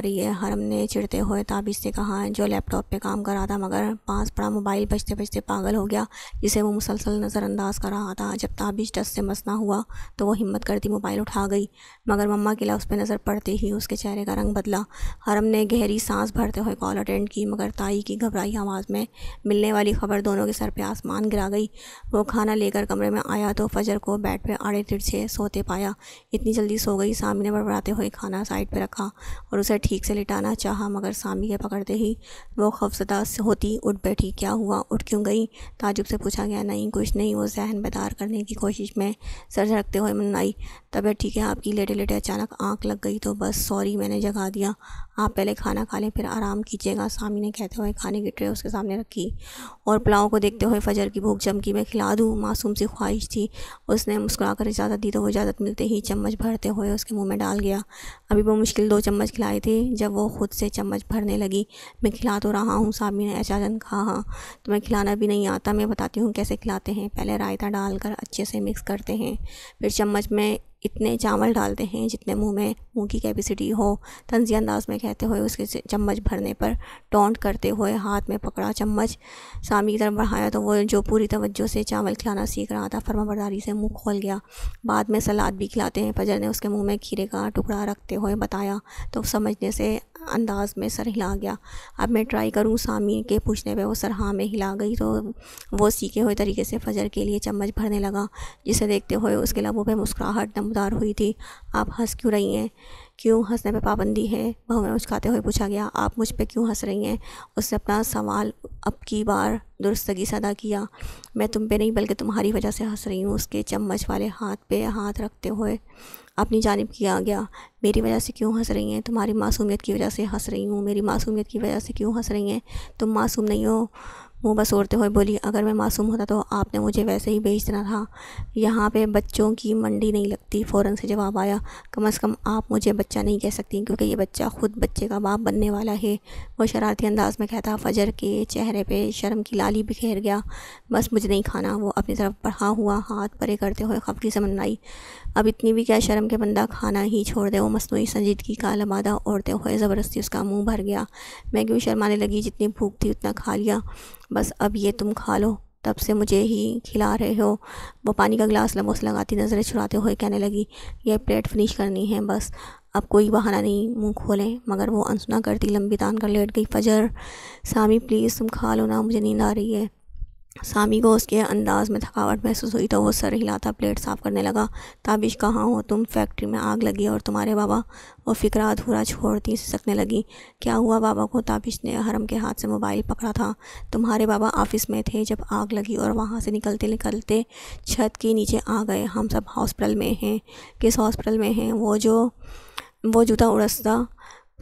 رہی ہے، حرم نے چڑھتے ہوئے تابش سے کہا، جو لیپ ٹاپ پہ کام کر رہا تھا مگر پاس پڑا موبائل بجتے بجتے پاگل ہو گیا جسے وہ مسلسل نظر انداز کر رہا تھا۔ جب تابش ٹس سے مس نہ ہوا تو وہ ہمت کرتی موبائل اٹھا گئی، مگر مما کے لفظ پہ نظر پڑتے ہی اس کے چہرے کا رنگ بدلا۔ حرم نے گہری سانس بھرتے ہوئے کال اٹینڈ کی، مگر تائی کی گھبرائی آواز میں ملنے والی خبر دونوں کے سر پہ آسمان گرا گئی۔ وہ کھانا لے کر کمرے میں آیا تو فجر کو بیڈ پہ آڑے ترچھے سوتے پایا۔ اتنی جلدی سو گئی؟ سامی نے بڑبڑاتے ہوئے کھانا سائڈ پہ رکھا اور اسے ٹھیک سے لٹانا چاہا، مگر سامی کے پکڑتے ہی وہ خوفزدہ ہوتی اٹھ بیٹھی۔ کیا ہوا، اٹھ کیوں گئی؟ تعجب سے پوچھا گیا۔ نہیں کچھ نہیں، وہ ذہن بیدار کرنے کی کوشش میں سر جھٹکتے ہوئے منائی۔ طبیعت ٹھیک ہے آپ کی؟ لیٹے لیٹے اچانک آنکھ لگ گئی تو بس سوری میں نے جگا دیا، آپ پہلے کھانا کھا لیں پھر آرام کیجیے گا، سامی نے کہتے ہوئے کھانے کی ٹرے اس کے سامنے رکھی اور پلاؤ کو دیکھتے ہوئے فجر کی بھوک جمکی میں کھلا دوں، معصوم سی خواہش تھی۔ اس نے مسکرا کر اجازت دی تو وہ اجازت ملتے ہی چمچ بھرتے ہوئے اس کے منہ میں ڈال گیا۔ ابھی وہ مشکل 2 چمچ کھلائے تھے جب وہ خود سے چمچ بھرنے لگی۔ میں کھلا تو رہا ہوں، سامی نے اچانک کہا۔ تمہیں کھلانا بھی نہیں آتا، میں بتاتی ہوں کیسے کھلاتے ہیں۔ پہلے رائتا ڈال کر اچھے سے مکس کرتے ہیں، پھر چمچ میں اتنے چاول ڈالتے ہیں جتنے منہ کی کیپیسٹی ہو، طنزیہ انداز میں کہتے ہوئے اس کے چمچ بھرنے پر ٹونٹ کرتے ہوئے ہاتھ میں پکڑا چمچ سامی کی طرف بڑھایا تو وہ جو پوری توجہ سے چاول کھلانا سیکھ رہا تھا فرمانبرداری سے منہ کھول گیا۔ بعد میں سلاد بھی کھلاتے ہیں، فجر نے اس کے منہ میں کھیرے کا ٹکڑا رکھتے ہوئے بتایا تو سمجھنے سے انداز میں سر ہلا گیا۔ اب میں ٹرائی کروں؟ سامی کے پوچھنے پہ وہ سر ہاں میں ہلا گئی تو وہ سیکھے ہوئے طریقے سے فجر کے لیے چمچ بھرنے لگا، جسے دیکھتے ہوئے اس کے لبوں پہ مسکراہٹ نمودار ہوئی تھی۔ آپ ہنس کیوں رہی ہیں؟ کیوں ہنسنے پہ پابندی ہے؟ بہو نے مسکراتے ہوئے پوچھا گیا۔ آپ مجھ پہ کیوں ہنس رہی ہیں؟ اس نے اپنا سوال اب کی بار درستگی سے ادا کیا۔ میں تم پہ نہیں بلکہ تمہاری وجہ سے ہنس رہی ہوں، اس کے چمچ والے ہاتھ پہ ہاتھ رکھتے ہوئے اپنی جانب کیا گیا۔ میری وجہ سے کیوں ہنس رہی ہیں؟ تمہاری معصومیت کی وجہ سے ہنس رہی ہوں۔ میری معصومیت کی وجہ سے کیوں ہنس رہی ہیں؟ تم معصوم نہیں ہو، منہ بسورتے ہوئے بولی۔ اگر میں معصوم ہوتا تو آپ نے مجھے ویسے ہی بھیج دینا تھا، یہاں پہ بچوں کی منڈی نہیں لگتی، فوراً سے جواب آیا۔ کم از کم آپ مجھے بچہ نہیں کہہ سکتی کیونکہ یہ بچہ خود بچے کا باپ بننے والا ہے، وہ شرارتی انداز میں کہتا۔ فجر کے چہرے پہ شرم کی لالی بکھیر گیا۔ بس مجھے نہیں کھانا، وہ اپنی طرف بڑھا ہوا ہاتھ پرے کرتے ہوئے خفگی سے منائی۔ اب اتنی بھی کیا شرم کہ بندہ کھانا ہی چھوڑ دے، وہ مصنوعی سنجیدگی کا لبادہ اوڑھتے ہوئے زبردستی اس کا منہ بھر گیا۔ میں کیوں شرمانے لگی، جتنی بھوک تھی اتنا کھا لیا، بس اب یہ تم کھا لو، تب سے مجھے ہی کھلا رہے ہو۔ وہ پانی کا گلاس لبوں سے لگاتی نظریں چھڑاتے ہوئے کہنے لگی، یہ پلیٹ فنش کرنی ہے بس، اب کوئی بہانہ نہیں منہ کھولیں، مگر وہ انسنا کرتی لمبی تان کر لیٹ گئی۔ فجر، سامی پلیز تم کھا لو نا، مجھے نیند آ رہی ہے۔ سامی کو اس کے انداز میں تھکاوٹ محسوس ہوئی تو وہ سر ہلاتا پلیٹ صاف کرنے لگا۔ تابش کہاں ہو تم؟ فیکٹری میں آگ لگی اور تمہارے بابا؟ وہ فکرہ ادھورا چھوڑتی سسکنے لگی۔ کیا ہوا بابا کو؟ تابش نے حرم کے ہاتھ سے موبائل پکڑا تھا۔ تمہارے بابا آفس میں تھے جب آگ لگی اور وہاں سے نکلتے نکلتے چھت کے نیچے آ گئے۔ ہم سب ہاسپٹل میں ہیں۔ کس ہاسپٹل میں ہیں؟ وہ جوتا اڑستا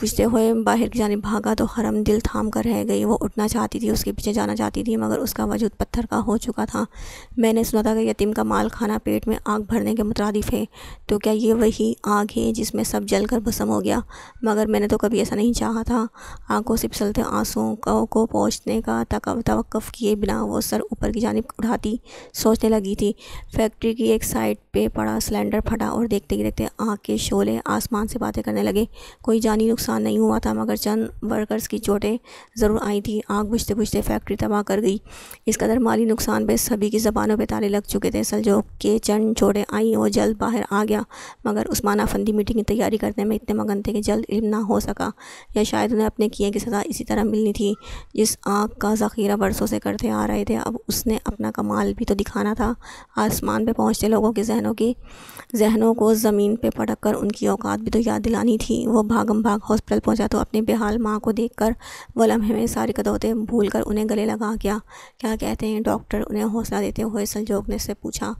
پوچھتے ہوئے باہر کی جانب بھاگا تو حرم دل تھام کر رہ گئی۔ وہ اٹھنا چاہتی تھی، اس کے پیچھے جانا چاہتی تھی، مگر اس کا وجود پتھر کا ہو چکا تھا۔ میں نے سنا تھا کہ یتیم کا مال کھانا پیٹ میں آگ بھرنے کے مترادف ہے، تو کیا یہ وہی آگ ہے جس میں سب جل کر بھسم ہو گیا؟ مگر میں نے تو کبھی ایسا نہیں چاہا تھا۔ آنکھوں سے پھسلتے آنسوؤں کو پوچھنے کا توقف کیے بنا وہ سر اوپر کی جانب اٹھاتی سوچنے لگی تھی۔ فیکٹری کی ایک سائڈ پہ پڑا سلنڈر پھٹا اور دیکھتے ہی دیکھتے آگ کے شعلے آسمان سے باتیں کرنے لگے۔ کوئی جانی نقصان نہیں ہوا تھا، مگر چند ورکرز کی چوٹیں ضرور آئی تھی۔ آگ بجھتے بجھتے فیکٹری تباہ کر گئی۔ اس قدر مالی نقصان پہ سبھی کی زبانوں پہ تالے لگ چکے تھے۔ سلجوق کے چند چوٹیں آئیں، وہ جلد باہر آ گیا، مگر عثمان افندی میٹنگ کی تیاری کرنے میں اتنے مگن تھے کہ جلد علم نہ ہو سکا، یا شاید انہیں اپنے کیے کی سزا اسی طرح ملنی تھی جس آگ کا ذخیرہ برسوں سے کرتے آ رہے تھے۔ اب اس نے اپنا کمال بھی تو دکھانا تھا۔ آسمان پہ پہنچتے لوگوں کے ذہنوں کو زمین پہ پٹک کر ان کی اوقات بھی تو یاد دلانی تھی۔ وہ بھاگم بھاگ ہاسپٹل پہنچا تو اپنی بے حال ماں کو دیکھ کر وہ لمحے میں ساری قدوتیں بھول کر انہیں گلے لگا گیا۔ کیا کہتے ہیں ڈاکٹر؟ انہیں حوصلہ دیتے ہوئے سلجوق نے سے پوچھا۔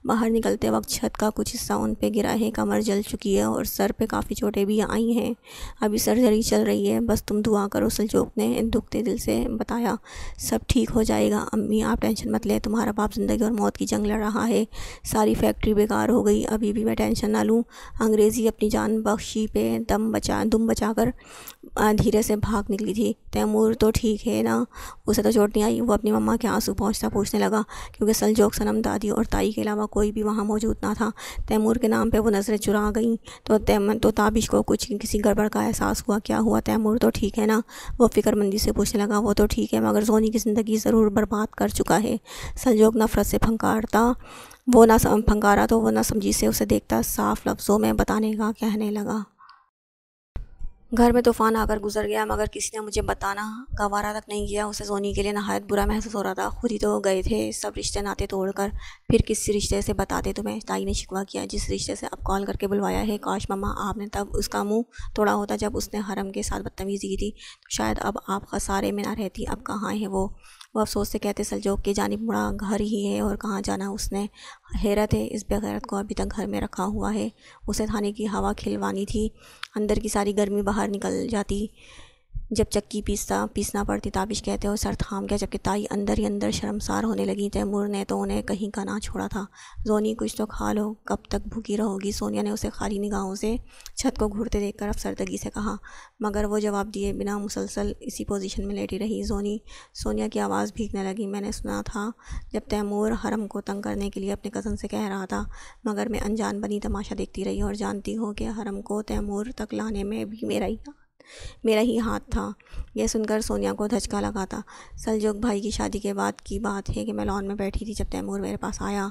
باہر نکلتے وقت چھت کا کچھ حصہ ان پہ گرا ہے، کمر جل چکی ہے اور سر پہ کافی چوٹیں بھی آئی ہیں۔ ابھی سرجری چل رہی ہے، بس تم دعا کرو، سلجوق نے دکھتے دل سے بتایا۔ سب ٹھیک ہو جائے گا امی، آپ ٹینشن مت لیں، تمہارا باپ زندگی اور موت کی جنگ لڑ رہا ہے۔ ساری فیکٹری بیکار ہو گئی، ابھی بھی میں ٹینشن نہ لوں۔ انگریزی اپنی جان بخشی پہ دم بچا کر دھیرے سے بھاگ نکلی تھی۔ تیمور تو ٹھیک ہے نا؟ اسے تو چوٹ نہیں آئی؟ وہ اپنی مما کے آنسو پہنچتا پوچھنے لگا، کیونکہ سلجوق، صنم، دادی اور تائی کے علاوہ کوئی بھی وہاں موجود نہ تھا۔ تیمور کے نام پہ وہ نظریں چرا گئیں تو تابش کو کسی گڑبڑ کا احساس ہوا۔ کیا ہوا؟ تیمور تو ٹھیک ہے نا؟ وہ فکر مندی سے پوچھنے لگا۔ وہ تو ٹھیک ہے، مگر زونی کی زندگی ضرور برباد کر چکا ہے۔ سلجوق نفرت سے پھنکارا تو وہ نہ سمجھی سے اسے دیکھتا صاف لفظوں میں بتانے کا کہنے لگا۔ گھر میں طوفان آ کر گزر گیا، مگر کسی نے مجھے بتانا گوارا تک نہیں کیا۔ اسے زونی کے لیے نہایت برا محسوس ہو رہا تھا۔ خود ہی تو گئے تھے سب رشتے ناطے توڑ کر، پھر کس رشتے سے بتاتے تمہیں؟ تائی نے شکوہ کیا۔ جس رشتے سے اب کال کر کے بلوایا ہے، کاش مما آپ نے تب اس کا منہ توڑا ہوتا جب اس نے حرم کے ساتھ بدتمیزی کی تھی، تو شاید اب آپ خسارے میں نہ رہتی۔ اب کہاں ہے وہ افسوس سے کہتے سلجوق کی جانب مڑا۔ گھر ہی ہے اور کہاں جانا اس نے؟ حیرت ہے، اس بغیرت کو ابھی تک گھر میں رکھا ہوا ہے۔ اسے تھانے کی ہوا کھلوانی تھی، اندر کی ساری گرمی باہر نکل جاتی جب چکی پیسنا پڑتی۔ تابش کہتے ہوئے سر تھام گیا، جبکہ تائی اندر ہی اندر شرمسار ہونے لگی۔ تیمور نے تو انہیں کہیں کا نہ چھوڑا تھا۔ زونی کچھ تو کھا لو، کب تک بھوکی رہو گی؟ سونیا نے اسے خالی نگاہوں سے چھت کو گھورتے دیکھ کر افسردگی سے کہا، مگر وہ جواب دیے بنا مسلسل اسی پوزیشن میں لیٹی رہی۔ سونیا کی آواز بھیگنے لگی۔ میں نے سنا تھا جب تیمور حرم کو تنگ کرنے کے لیے اپنے کزن سے کہہ رہا تھا، مگر میں انجان بنی تماشا دیکھتی رہی، اور جانتی ہو کہ حرم کو تیمور تک لانے میں بھی میرا ہی ہاتھ تھا۔ یہ سن کر سونیا کو دھچکا لگا تھا۔ سلجوق بھائی کی شادی کے بعد کی بات ہے کہ میں لان میں بیٹھی تھی جب تیمور میرے پاس آیا۔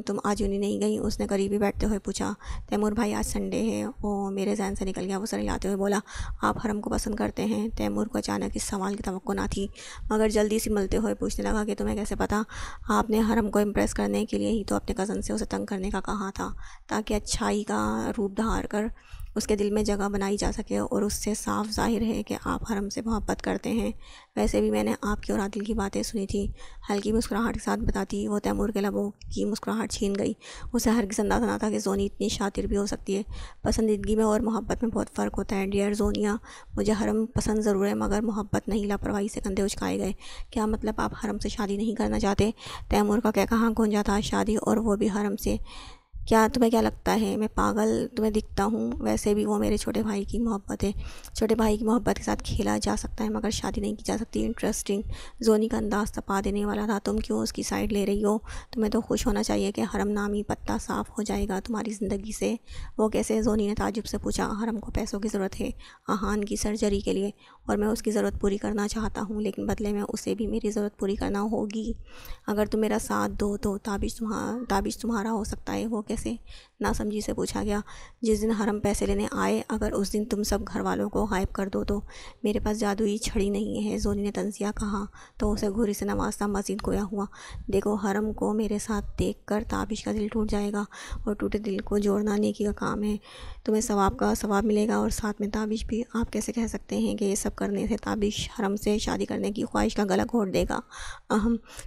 تم آج یونی نہیں گئی؟ اس نے قریبی بیٹھتے ہوئے پوچھا۔ تیمور بھائی آج سنڈے ہے، وہ میرے ذہن سے نکل گیا۔ وہ سر ہلاتے ہوئے بولا، آپ حرم کو پسند کرتے ہیں؟ تیمور کو اچانک اس سوال کی توقع نہ تھی، مگر جلدی سے ملتے ہوئے پوچھنے لگا کہ تمہیں کیسے پتہ؟ آپ نے حرم کو امپریس کرنے کے لیے ہی تو اپنے کزن سے اسے تنگ کرنے کا کہا تھا، تاکہ اچھائی کا روپ دھار کر اس کے دل میں جگہ بنائی جا سکے، اور اس سے صاف ظاہر ہے کہ آپ حرم سے محبت کرتے ہیں۔ ویسے بھی میں نے آپ کی اور عادل کی باتیں سنی تھی، ہلکی مسکراہٹ کے ساتھ بتاتی وہ تیمور کے لبوں کی مسکراہٹ چھین گئی۔ اسے ہرگز اندازہ نہ تھا کہ زونی اتنی شاطر بھی ہو سکتی ہے۔ پسندیدگی میں اور محبت میں بہت فرق ہوتا ہے ڈیئر زونیا، مجھے حرم پسند ضرور ہے، مگر محبت نہیں۔ لاپرواہی سے کندھے اچکائے گئے۔ کیا مطلب آپ حرم سے شادی نہیں کرنا چاہتے؟ تیمور کا کہاں گونجا تھا، شادی اور وہ بھی حرم سے؟ تمہیں کیا لگتا ہے میں پاگل تمہیں دکھتا ہوں؟ ویسے بھی وہ میرے چھوٹے بھائی کی محبت ہے، چھوٹے بھائی کی محبت کے ساتھ کھیلا جا سکتا ہے، مگر شادی نہیں کی جا سکتی۔ انٹرسٹنگ۔ زونی کا انداز تپا دینے والا تھا۔ تم کیوں اس کی سائڈ لے رہی ہو؟ تمہیں تو خوش ہونا چاہیے کہ حرم نامی پتہ صاف ہو جائے گا تمہاری زندگی سے۔ وہ کیسے؟ زونی نے تعجب سے پوچھا۔ حرم کو پیسوں کی ضرورت ہے آہان کی سرجری کے لیے، اور میں اس کی ضرورت پوری کرنا چاہتا ہوں، لیکن بدلے میں اسے بھی میری ضرورت پوری کرنا ہوگی۔ اگر تم میرا ساتھ دو تو تابش تمہارا ہو سکتا ہے۔ وہ کیسے؟ کیسے؟ ناسمجھی سے پوچھا گیا۔ جس دن حرم پیسے لینے آئے، اگر اس دن تم سب گھر والوں کو غائب کر دو تو؟ میرے پاس جادوئی چھڑی نہیں ہے، زونی نے طنزیہ کہا تو اسے گھوری سے نوازتا مزید گویا ہوا۔ دیکھو، حرم کو میرے ساتھ دیکھ کر تابش کا دل ٹوٹ جائے گا، اور ٹوٹے دل کو جوڑنا نیکی کا کام ہے۔ تمہیں ثواب کا ثواب ملے گا اور ساتھ میں تابش بھی۔ آپ کیسے کہہ سکتے ہیں کہ یہ سب کرنے سے تابش حرم سے شادی کرنے کی خواہش کا گلا گھونٹ دے گا؟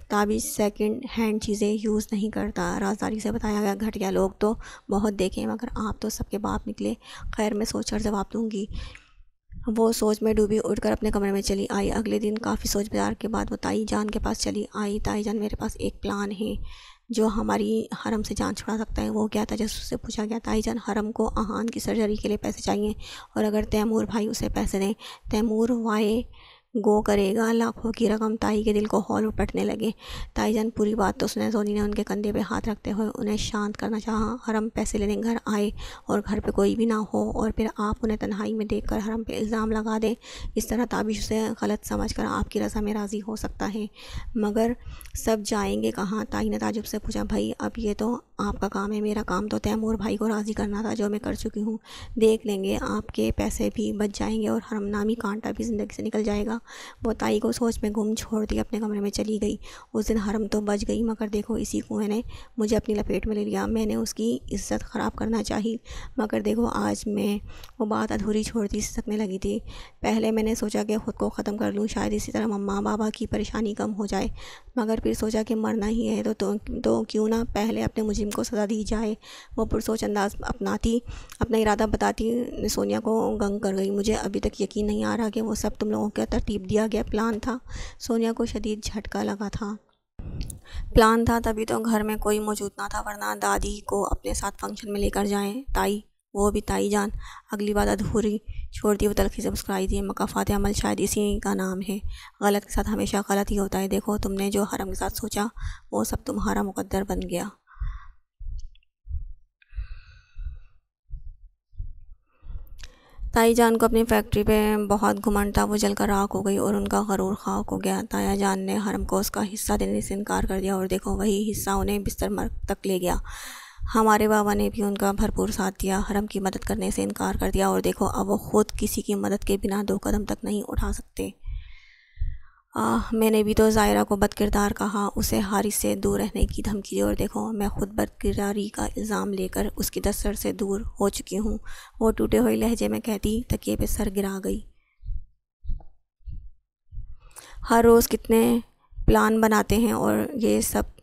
تابش سیکنڈ ہینڈ چیزیں یوز نہیں کرتا، رازداری سے بتایا گیا۔ گھٹیا لوگ تو بہت دیکھیں، مگر آپ تو سب کے باپ نکلے۔ خیر، میں سوچ کر جواب دوں گی۔ وہ سوچ میں ڈوبی اٹھ کر اپنے کمرے میں چلی آئی۔ اگلے دن کافی سوچ بچار کے بعد وہ تائی جان کے پاس چلی آئی۔ تائی جان، میرے پاس ایک پلان ہے جو ہماری حرم سے جان چھڑا سکتا ہے۔ وہ کیا؟ تجسس سے پوچھا گیا۔ تائی جان، حرم کو اہان کی سرجری کے لیے پیسے چاہیے، اور اگر تیمور بھائی اسے پیسے دیں، تیمور وائے گو کرے گا لاکھوں کی رقم۔ تائی کے دل کو ہول پٹنے لگے۔ تائی جان پوری بات تو سنے۔ زونی نے ان کے کندھے پہ ہاتھ رکھتے ہوئے انہیں شانت کرنا چاہا۔ حرم پیسے لینے گھر آئے اور گھر پہ کوئی بھی نہ ہو، اور پھر آپ انہیں تنہائی میں دیکھ کر حرم پہ الزام لگا دیں، اس طرح تابش اسے غلط سمجھ کر آپ کی رضا میں راضی ہو سکتا ہے، مگر سب جائیں گے کہاں؟ تائی نے تعجب سے پوچھا۔ بھائی، اب یہ تو آپ کا کام ہے، میرا کام تو تیمور بھائی کو راضی کرنا تھا، جو میں کر چکی ہوں۔ دیکھ لیں گے، آپ کے پیسے بھی بچ جائیں گے اور حرم نامی کانٹا بھی زندگی سے نکل جائے گا۔ وہ تائی کو سوچ میں گم چھوڑ دی اپنے کمرے میں چلی گئی۔ اس دن حرم تو بچ گئی، مگر دیکھو، اسی کنویں نے مجھے اپنی لپیٹ میں لے لیا۔ میں نے اس کی عزت خراب کرنا چاہی، مگر دیکھو آج میں وہ بات ادھوری چھوڑتی سسکنے لگی تھی۔ پہلے میں نے سوچا کہ خود کو ختم کر لوں، شاید اسی طرح ماں بابا کی پریشانی کم ہو جائے، مگر پھر سوچا کہ مرنا ہی ہے تو کیوں نہ پہلے اپنے مجرم کو سزا دی جائے۔ وہ پرسوچ انداز اپنا ارادہ بتاتی سونیا کو گنگ کر گئی۔ مجھے ابھی تک یقین نہیں آ رہا کہ وہ سب تم لوگوں کا ترتیب دیا گیا پلان تھا۔ سونیا کو شدید جھٹکا لگا تھا۔ پلان تھا تبھی تو گھر میں کوئی موجود نہ تھا، ورنہ دادی کو اپنے ساتھ فنکشن میں لے کر جائیں۔ تائی، وہ بھی تائی جان، اگلی بات ادھوری چھوڑ دی۔ وہ تلخی سے مسکرائی تھی۔ مکافات عمل شاید اسی کا نام ہے۔ غلط کے ساتھ ہمیشہ غلط ہی ہوتا ہے۔ دیکھو، تم نے جو حرم کے ساتھ سوچا وہ سب تمہارا مقدر بن گیا۔ تائی جان کو اپنی فیکٹری پہ بہت گھمنڈ تھا، وہ جل کر راکھ ہو گئی اور ان کا غرور خاک ہو گیا۔ تایا جان نے حرم کو اس کا حصہ دینے سے انکار کر دیا، اور دیکھو وہی حصہ انہیں بستر مرگ تک لے گیا۔ ہمارے بابا نے بھی ان کا بھرپور ساتھ دیا، حرم کی مدد کرنے سے انکار کر دیا، اور دیکھو اب وہ خود کسی کی مدد کے بنا 2 قدم تک نہیں اٹھا سکتے۔ میں نے بھی تو زائرہ کو بد کردار کہا، اسے حارث سے دور رہنے کی دھمکی دی، اور دیکھو میں خود بد کرداری کا الزام لے کر اس کی دستر سے دور ہو چکی ہوں۔ وہ ٹوٹے ہوئے لہجے میں کہتی، تکیے پہ سر گرا گئی۔ ہر روز کتنے پلان بناتے ہیں، اور یہ سب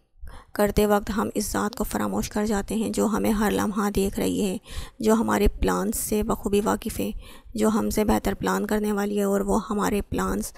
کرتے وقت ہم اس ذات کو فراموش کر جاتے ہیں جو ہمیں ہر لمحہ دیکھ رہی ہے، جو ہمارے پلانز سے بخوبی واقف ہے، جو ہم سے بہتر پلان کرنے والی ہے، اور وہ ہمارے پلانز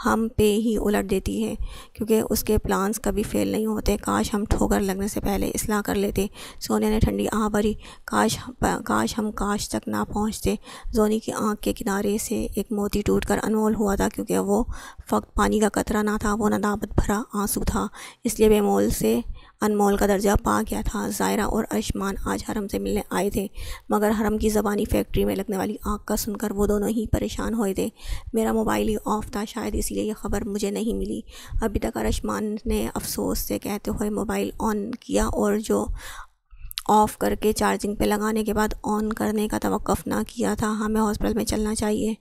ہم پہ ہی الٹ دیتی ہے، کیونکہ اس کے پلانز کبھی فیل نہیں ہوتے۔ کاش ہم ٹھوکر لگنے سے پہلے اصلاح کر لیتے۔ سونیا نے ٹھنڈی آہ بھری۔ کاش ہم کاش تک نہ پہنچتے۔ زونی کی آنکھ کے کنارے سے ایک موتی ٹوٹ کر انمول ہوا تھا، کیونکہ وہ فقط پانی کا قطرہ نہ تھا، وہ ندامت بھرا آنسو تھا، اس لیے بے مول سے انمول کا درجہ پا گیا تھا۔ زائرہ اور ارشمان آج حرم سے ملنے آئے تھے، مگر حرم کی زبانی فیکٹری میں لگنے والی آگ کا سن کر وہ دونوں ہی پریشان ہوئے تھے۔ میرا موبائل ہی آف تھا، شاید اسی لیے یہ خبر مجھے نہیں ملی۔ ابھی تک ارشمان نے افسوس سے کہتے ہوئے موبائل آن کیا، اور جو آف کر کے چارجنگ پہ لگانے کے بعد آن کرنے کا توقف نہ کیا تھا۔ ہمیں ہاسپٹل میں چلنا چاہیے۔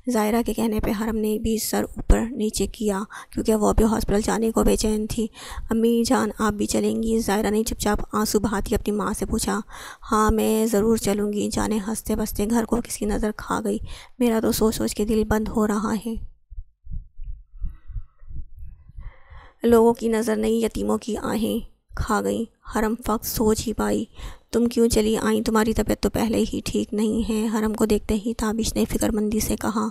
زائرہ کے کہنے پہ حرم نے بھی سر اوپر نیچے کیا، کیونکہ وہ بھی ہاسپٹل جانے کو بے چین تھی۔ امی جان، آپ بھی چلیں گی؟ زائرہ نے چپ چاپ آنسو بہاتی اپنی ماں سے پوچھا۔ ہاں، میں ضرور چلوں گی۔ جانے ہنستے بستے گھر کو کس کی نظر کھا گئی؟ میرا تو سوچ سوچ کے دل بند ہو رہا ہے۔ لوگوں کی نظر نہیں، یتیموں کی آہیں کھا گئیں۔ حرم فقط سوچ ہی پائی، تم کیوں چلی آئیں؟ تمہاری طبیعت تو پہلے ہی ٹھیک نہیں ہے۔ حرم کو دیکھتے ہی تابش نے فکر مندی سے کہا،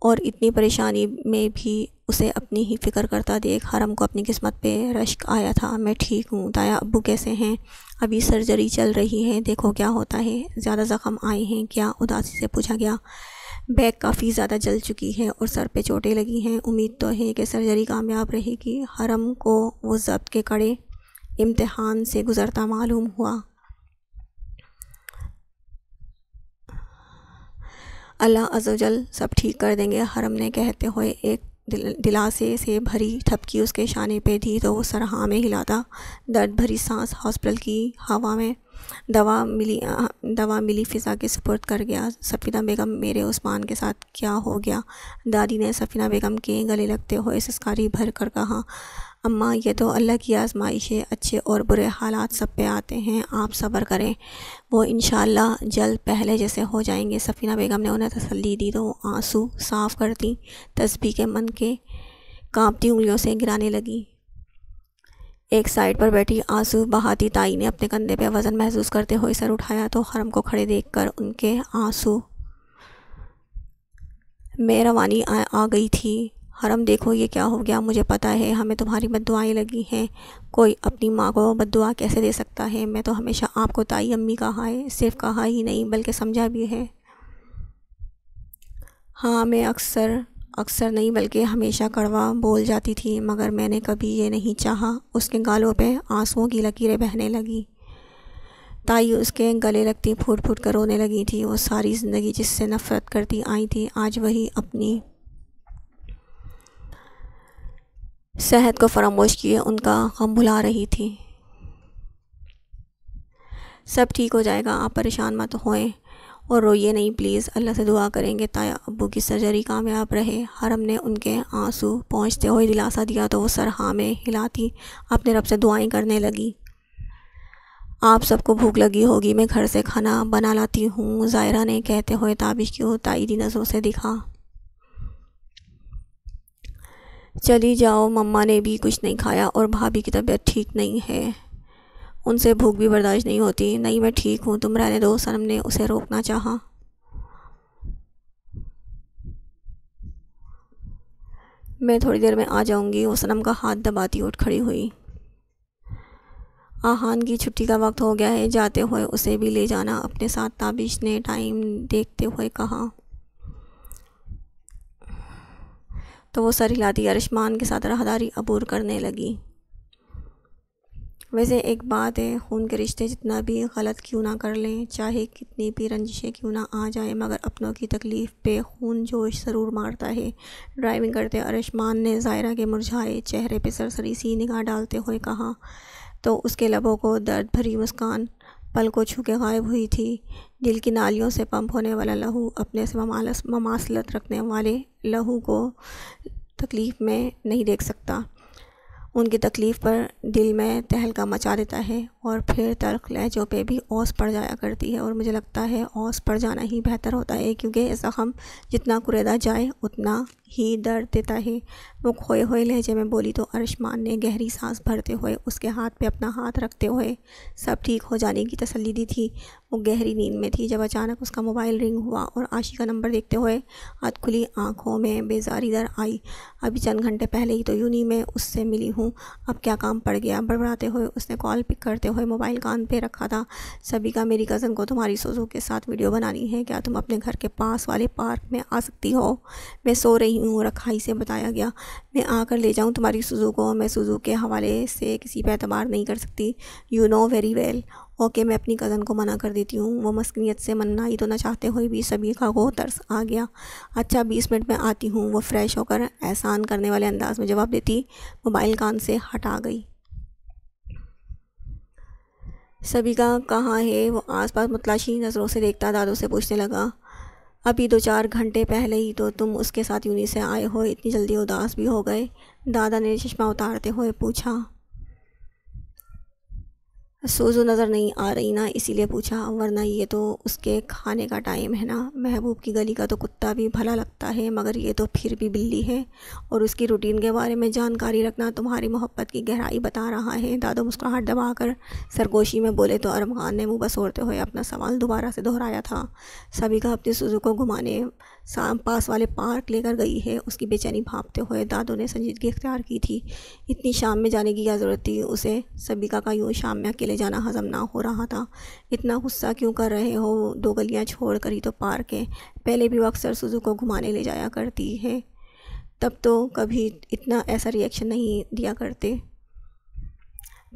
اور اتنی پریشانی میں بھی اسے اپنی ہی فکر کرتا دیکھ حرم کو اپنی قسمت پہ رشک آیا تھا۔ میں ٹھیک ہوں۔ تایا ابو کیسے ہیں؟ ابھی سرجری چل رہی ہے، دیکھو کیا ہوتا ہے۔ زیادہ زخم آئے ہیں کیا؟ اداسی سے پوچھا گیا۔ بیک کافی زیادہ جل چکی ہے اور سر پہ چوٹیں لگی ہیں، امید تو ہے کہ سرجری کامیاب رہے گی۔ حرم کو وہ ضبط کے کڑے امتحان سے گزرتا معلوم ہوا۔ اللہ عز و جل سب ٹھیک کر دیں گے، حرم نے کہتے ہوئے ایک دلاسے سے بھری تھپکی اس کے شانے پہ دی تو وہ سر ہاں میں ہلاتا. درد بھری سانس ہاسپٹل کی ہوا میں دوا ملی فضا کے سپرد کر گیا. سفینہ بیگم میرے عثمان کے ساتھ کیا ہو گیا؟ دادی نے سفینہ بیگم کے گلے لگتے ہوئے سسکاری بھر کر کہا. اماں یہ تو اللہ کی آزمائش ہے، اچھے اور برے حالات سب پہ آتے ہیں، آپ صبر کریں، وہ انشاءاللہ جلد پہلے جیسے ہو جائیں گے. سفینہ بیگم نے انہیں تسلی دی تو آنسو صاف کرتی تسبیح کے من کے کانپتی انگلیوں سے گرانے لگی. ایک سائڈ پر بیٹھی آنسو بہاتی تائی نے اپنے کندھے پہ وزن محسوس کرتے ہوئے سر اٹھایا تو حرم کو کھڑے دیکھ کر ان کے آنسو میں روانی آ گئی تھی. حرم دیکھو یہ کیا ہو گیا، مجھے پتہ ہے ہمیں تمہاری بد دعائیں لگی ہیں، کوئی اپنی ماں کو بد دعا کیسے دے سکتا ہے؟ میں تو ہمیشہ آپ کو تائی امی کہا ہے، صرف کہا ہی نہیں بلکہ سمجھا بھی ہے. ہاں میں اکثر نہیں بلکہ ہمیشہ کڑوا بول جاتی تھی، مگر میں نے کبھی یہ نہیں چاہا. اس کے گالوں پہ آنسوؤں کی لکیریں بہنے لگیں. تائی اس کے گلے لگتی پھوٹ پھوٹ کر رونے لگی تھی. وہ ساری زندگی جس سے نفرت کرتی آئی تھی آج وہی اپنی صحت کو فراموش کیے ان کا غم بھلا رہی تھی. سب ٹھیک ہو جائے گا، آپ پریشان مت ہوئیں اور روئیے نہیں پلیز، اللہ سے دعا کریں گے تایا ابو کی سرجری کامیاب رہے. حرم نے ان کے آنسو پہنچتے ہوئے دلاسا دیا تو وہ سر ہاں میں ہلاتی اپنے رب سے دعائیں کرنے لگی. آپ سب کو بھوک لگی ہوگی، میں گھر سے کھانا بنا لاتی ہوں، زائرہ نے کہتے ہوئے تابش کی تائیدی نظروں سے دکھا. چلی جاؤ، مما نے بھی کچھ نہیں کھایا اور بھابھی کی طبیعت ٹھیک نہیں ہے، ان سے بھوک بھی برداشت نہیں ہوتی. نہیں میں ٹھیک ہوں، تم رہنے دو، صنم نے اسے روکنا چاہا. میں تھوڑی دیر میں آ جاؤں گی، وہ صنم کا ہاتھ دباتی اٹھ کھڑی ہوئی. آہان کی چھٹی کا وقت ہو گیا ہے، جاتے ہوئے اسے بھی لے جانا اپنے ساتھ، تابش نے ٹائم دیکھتے ہوئے کہا. تو وہ سر ہلاتی ارشمان کے ساتھ راہداری عبور کرنے لگی. ویسے ایک بات ہے، خون کے رشتے جتنا بھی غلط کیوں نہ کر لیں، چاہے کتنی بھی رنجشیں کیوں نہ آ جائیں، مگر اپنوں کی تکلیف پہ خون جوش ضرور مارتا ہے. ڈرائیونگ کرتے ارشمان نے زائرہ کے مرجھائے چہرے پہ سرسری سی نگاہ ڈالتے ہوئے کہا تو اس کے لبوں کو درد بھری مسکان پل کو چھو کے غائب ہوئی تھی. دل کی نالیوں سے پمپ ہونے والا لہو اپنے سے مماثلت رکھنے والے لہو کو تکلیف میں نہیں دیکھ سکتا، ان کی تکلیف پر دل میں تہلکہ مچا دیتا ہے اور پھر تلخ لہجوں پہ بھی اوس پڑ جایا کرتی ہے. اور مجھے لگتا ہے اوس پڑ جانا ہی بہتر ہوتا ہے، کیونکہ زخم جتنا کریدا جائے اتنا ہی درد دیتا ہے. وہ کھوئے ہوئے لہجے میں بولی تو ارشمان نے گہری سانس بھرتے ہوئے اس کے ہاتھ پہ اپنا ہاتھ رکھتے ہوئے سب ٹھیک ہو جانے کی تسلی دی تھی. وہ گہری نیند میں تھی جب اچانک اس کا موبائل رنگ ہوا اور عاشق کا نمبر دیکھتے ہوئے ہاتھ کھلی آنکھوں میں بیزاری در آئی. ابھی چند گھنٹے پہلے ہی تو یونی میں اس سے ملی ہوں، اب کیا کام پڑ گیا؟ بڑبڑاتے ہوئے اس نے کال پک کرتے ہوئے موبائل کان پہ رکھا تھا. سبیکا میری کزن کو تمہاری سوزو کے ساتھ ویڈیو بنانی ہے، کیا تم اپنے گھر کے پاس والے پارک میں آ سکتی ہو؟ میں سو رہی ہوں، رکھائی سے بتایا گیا. میں آ کر لے جاؤں تمہاری سوزو کو؟ میں سوزو کے حوالے سے کسی پہ اعتبار نہیں کر سکتی، you know very well. Okay میں اپنی کزن کو منع کر دیتی ہوں. وہ مسکنیت سے منائی تو نہ چاہتے ہوئے بھی سبیکا کو ترس آ گیا. اچھا 20 منٹ میں آتی ہوں، وہ فریش ہو کر احسان کرنے والے انداز میں جواب دیتی موبائل کان سے ہٹا گئی. سبیکا کہاں ہے؟ وہ آس پاس متلاشی نظروں سے دیکھتا دادو سے پوچھنے لگا. ابھی 2-4 گھنٹے پہلے ہی تو تم اس کے ساتھ یونی سے آئے ہو، اتنی جلدی اداس بھی ہو گئے؟ دادا نے چشمہ اتارتے ہوئے پوچھا. سوزو نظر نہیں آ رہی نا اسی لیے پوچھا، ورنہ یہ تو اس کے کھانے کا ٹائم ہے نا. محبوب کی گلی کا تو کتا بھی بھلا لگتا ہے، مگر یہ تو پھر بھی بلی ہے، اور اس کی روٹین کے بارے میں جانکاری رکھنا تمہاری محبت کی گہرائی بتا رہا ہے. دادو مسکراہٹ دبا کر سرگوشی میں بولے تو ارم خان نے منہ بسوڑتے ہوئے اپنا سوال دوبارہ سے دہرایا تھا. سبیکا اپنی سوزو کو گھمانے پاس والے پارک لے کر گئی ہے. اس کی بے چینی بھانپتے ہوئے دادو نے سنجیدگی اختیار کی تھی. اتنی شام میں جانے کی کیا ضرورت تھی؟ اسے سبیکا کا یوں شام میں اکیلے جانا ہضم نہ ہو رہا تھا. اتنا غصہ کیوں کر رہے ہو؟ 2 گلیاں چھوڑ کر ہی تو پارک ہے. پہلے بھی وہ اکثر سوزو کو گھمانے لے جایا کرتی ہے، تب تو کبھی اتنا ایسا ری ایکشن نہیں دیا کرتے.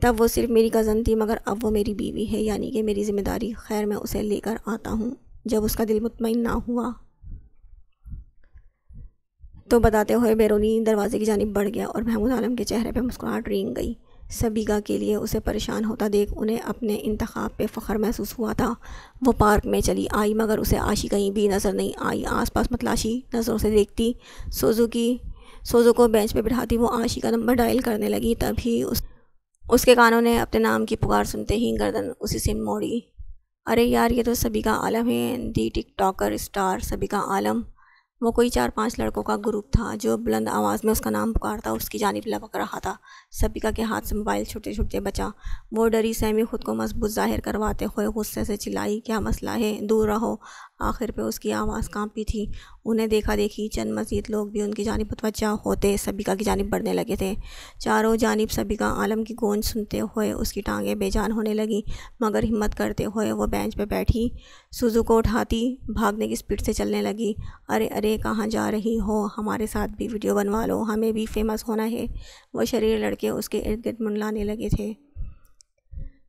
تب وہ صرف میری کزن تھی، مگر اب وہ میری بیوی ہے، یعنی کہ میری ذمہ داری. خیر میں اسے لے کر آتا ہوں جب اس کا دل مطمئن نہ ہوا تو بتاتے ہوئے بیرونی دروازے کی جانب بڑھ گیا اور محمود عالم کے چہرے پہ مسکراہٹ رینگ گئی۔ سبیکا کے لیے اسے پریشان ہوتا دیکھ انہیں اپنے انتخاب پہ فخر محسوس ہوا تھا۔ وہ پارک میں چلی آئی مگر اسے عاشی کہیں بھی نظر نہیں آئی۔ آس پاس متلاشی نظروں سے دیکھتی سوزو کو بینچ پہ بٹھاتی وہ عاشی کا نمبر ڈائل کرنے لگی۔ تبھی اس کے کانوں نے اپنے نام کی پکار سنتے ہی گردن اسی سمت موڑی۔ ارے یار، یہ تو سبیکا عالم ہے، دی ٹک ٹاکر اسٹار سبیکا عالم۔ وہ کوئی 4-5 لڑکوں کا گروپ تھا جو بلند آواز میں اس کا نام پکارتا اس کی جانب لپک رہا تھا۔ سبیکا کے ہاتھ سے موبائل چھوٹے چھوٹے بچا۔ وہ ڈری سہمی خود کو مضبوط ظاہر کرواتے ہوئے غصے سے چلائی، کیا مسئلہ ہے، دور رہو۔ آخر پہ اس کی آواز کانپی تھی۔ انہیں دیکھا دیکھی چند مزید لوگ بھی ان کی جانب متوجہ ہوتے سبیکا کی جانب بڑھنے لگے تھے۔ چاروں جانب سبیکا عالم کی گونج سنتے ہوئے اس کی ٹانگیں بے جان ہونے لگیں مگر ہمت کرتے ہوئے وہ بینچ پہ بیٹھی سوزو کو اٹھاتی بھاگنے کی سپیڈ سے چلنے لگی۔ ارے ارے، کہاں جا رہی ہو، ہمارے ساتھ بھی ویڈیو بنوا لو، ہمیں بھی فیمس ہونا ہے۔ وہ شریر لڑکے اس کے ارد گرد منڈلانے لگے تھے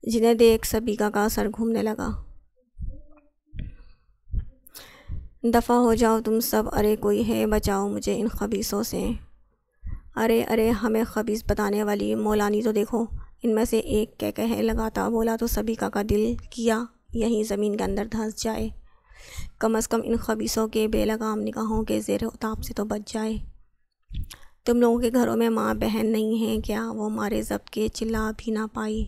جنہیں دیکھ سبیکا کا سر گھومنے لگا۔ دفع ہو جاؤ تم سب، ارے کوئی ہے، بچاؤ مجھے ان خبیثوں سے۔ ارے ارے، ہمیں خبیث بتانے والی مولانی تو دیکھو، ان میں سے ایک کہہ لگاتا بولا تو سبیکا کا دل کیا یہیں زمین کے اندر دھنس جائے، کم از کم ان خبیثوں کے بے لگام نگاہوں کے زیر اتاب سے تو بچ جائے۔ تم لوگوں کے گھروں میں ماں بہن نہیں ہیں کیا؟ وہ مارے ضبط کے چلا بھی نہ پائی۔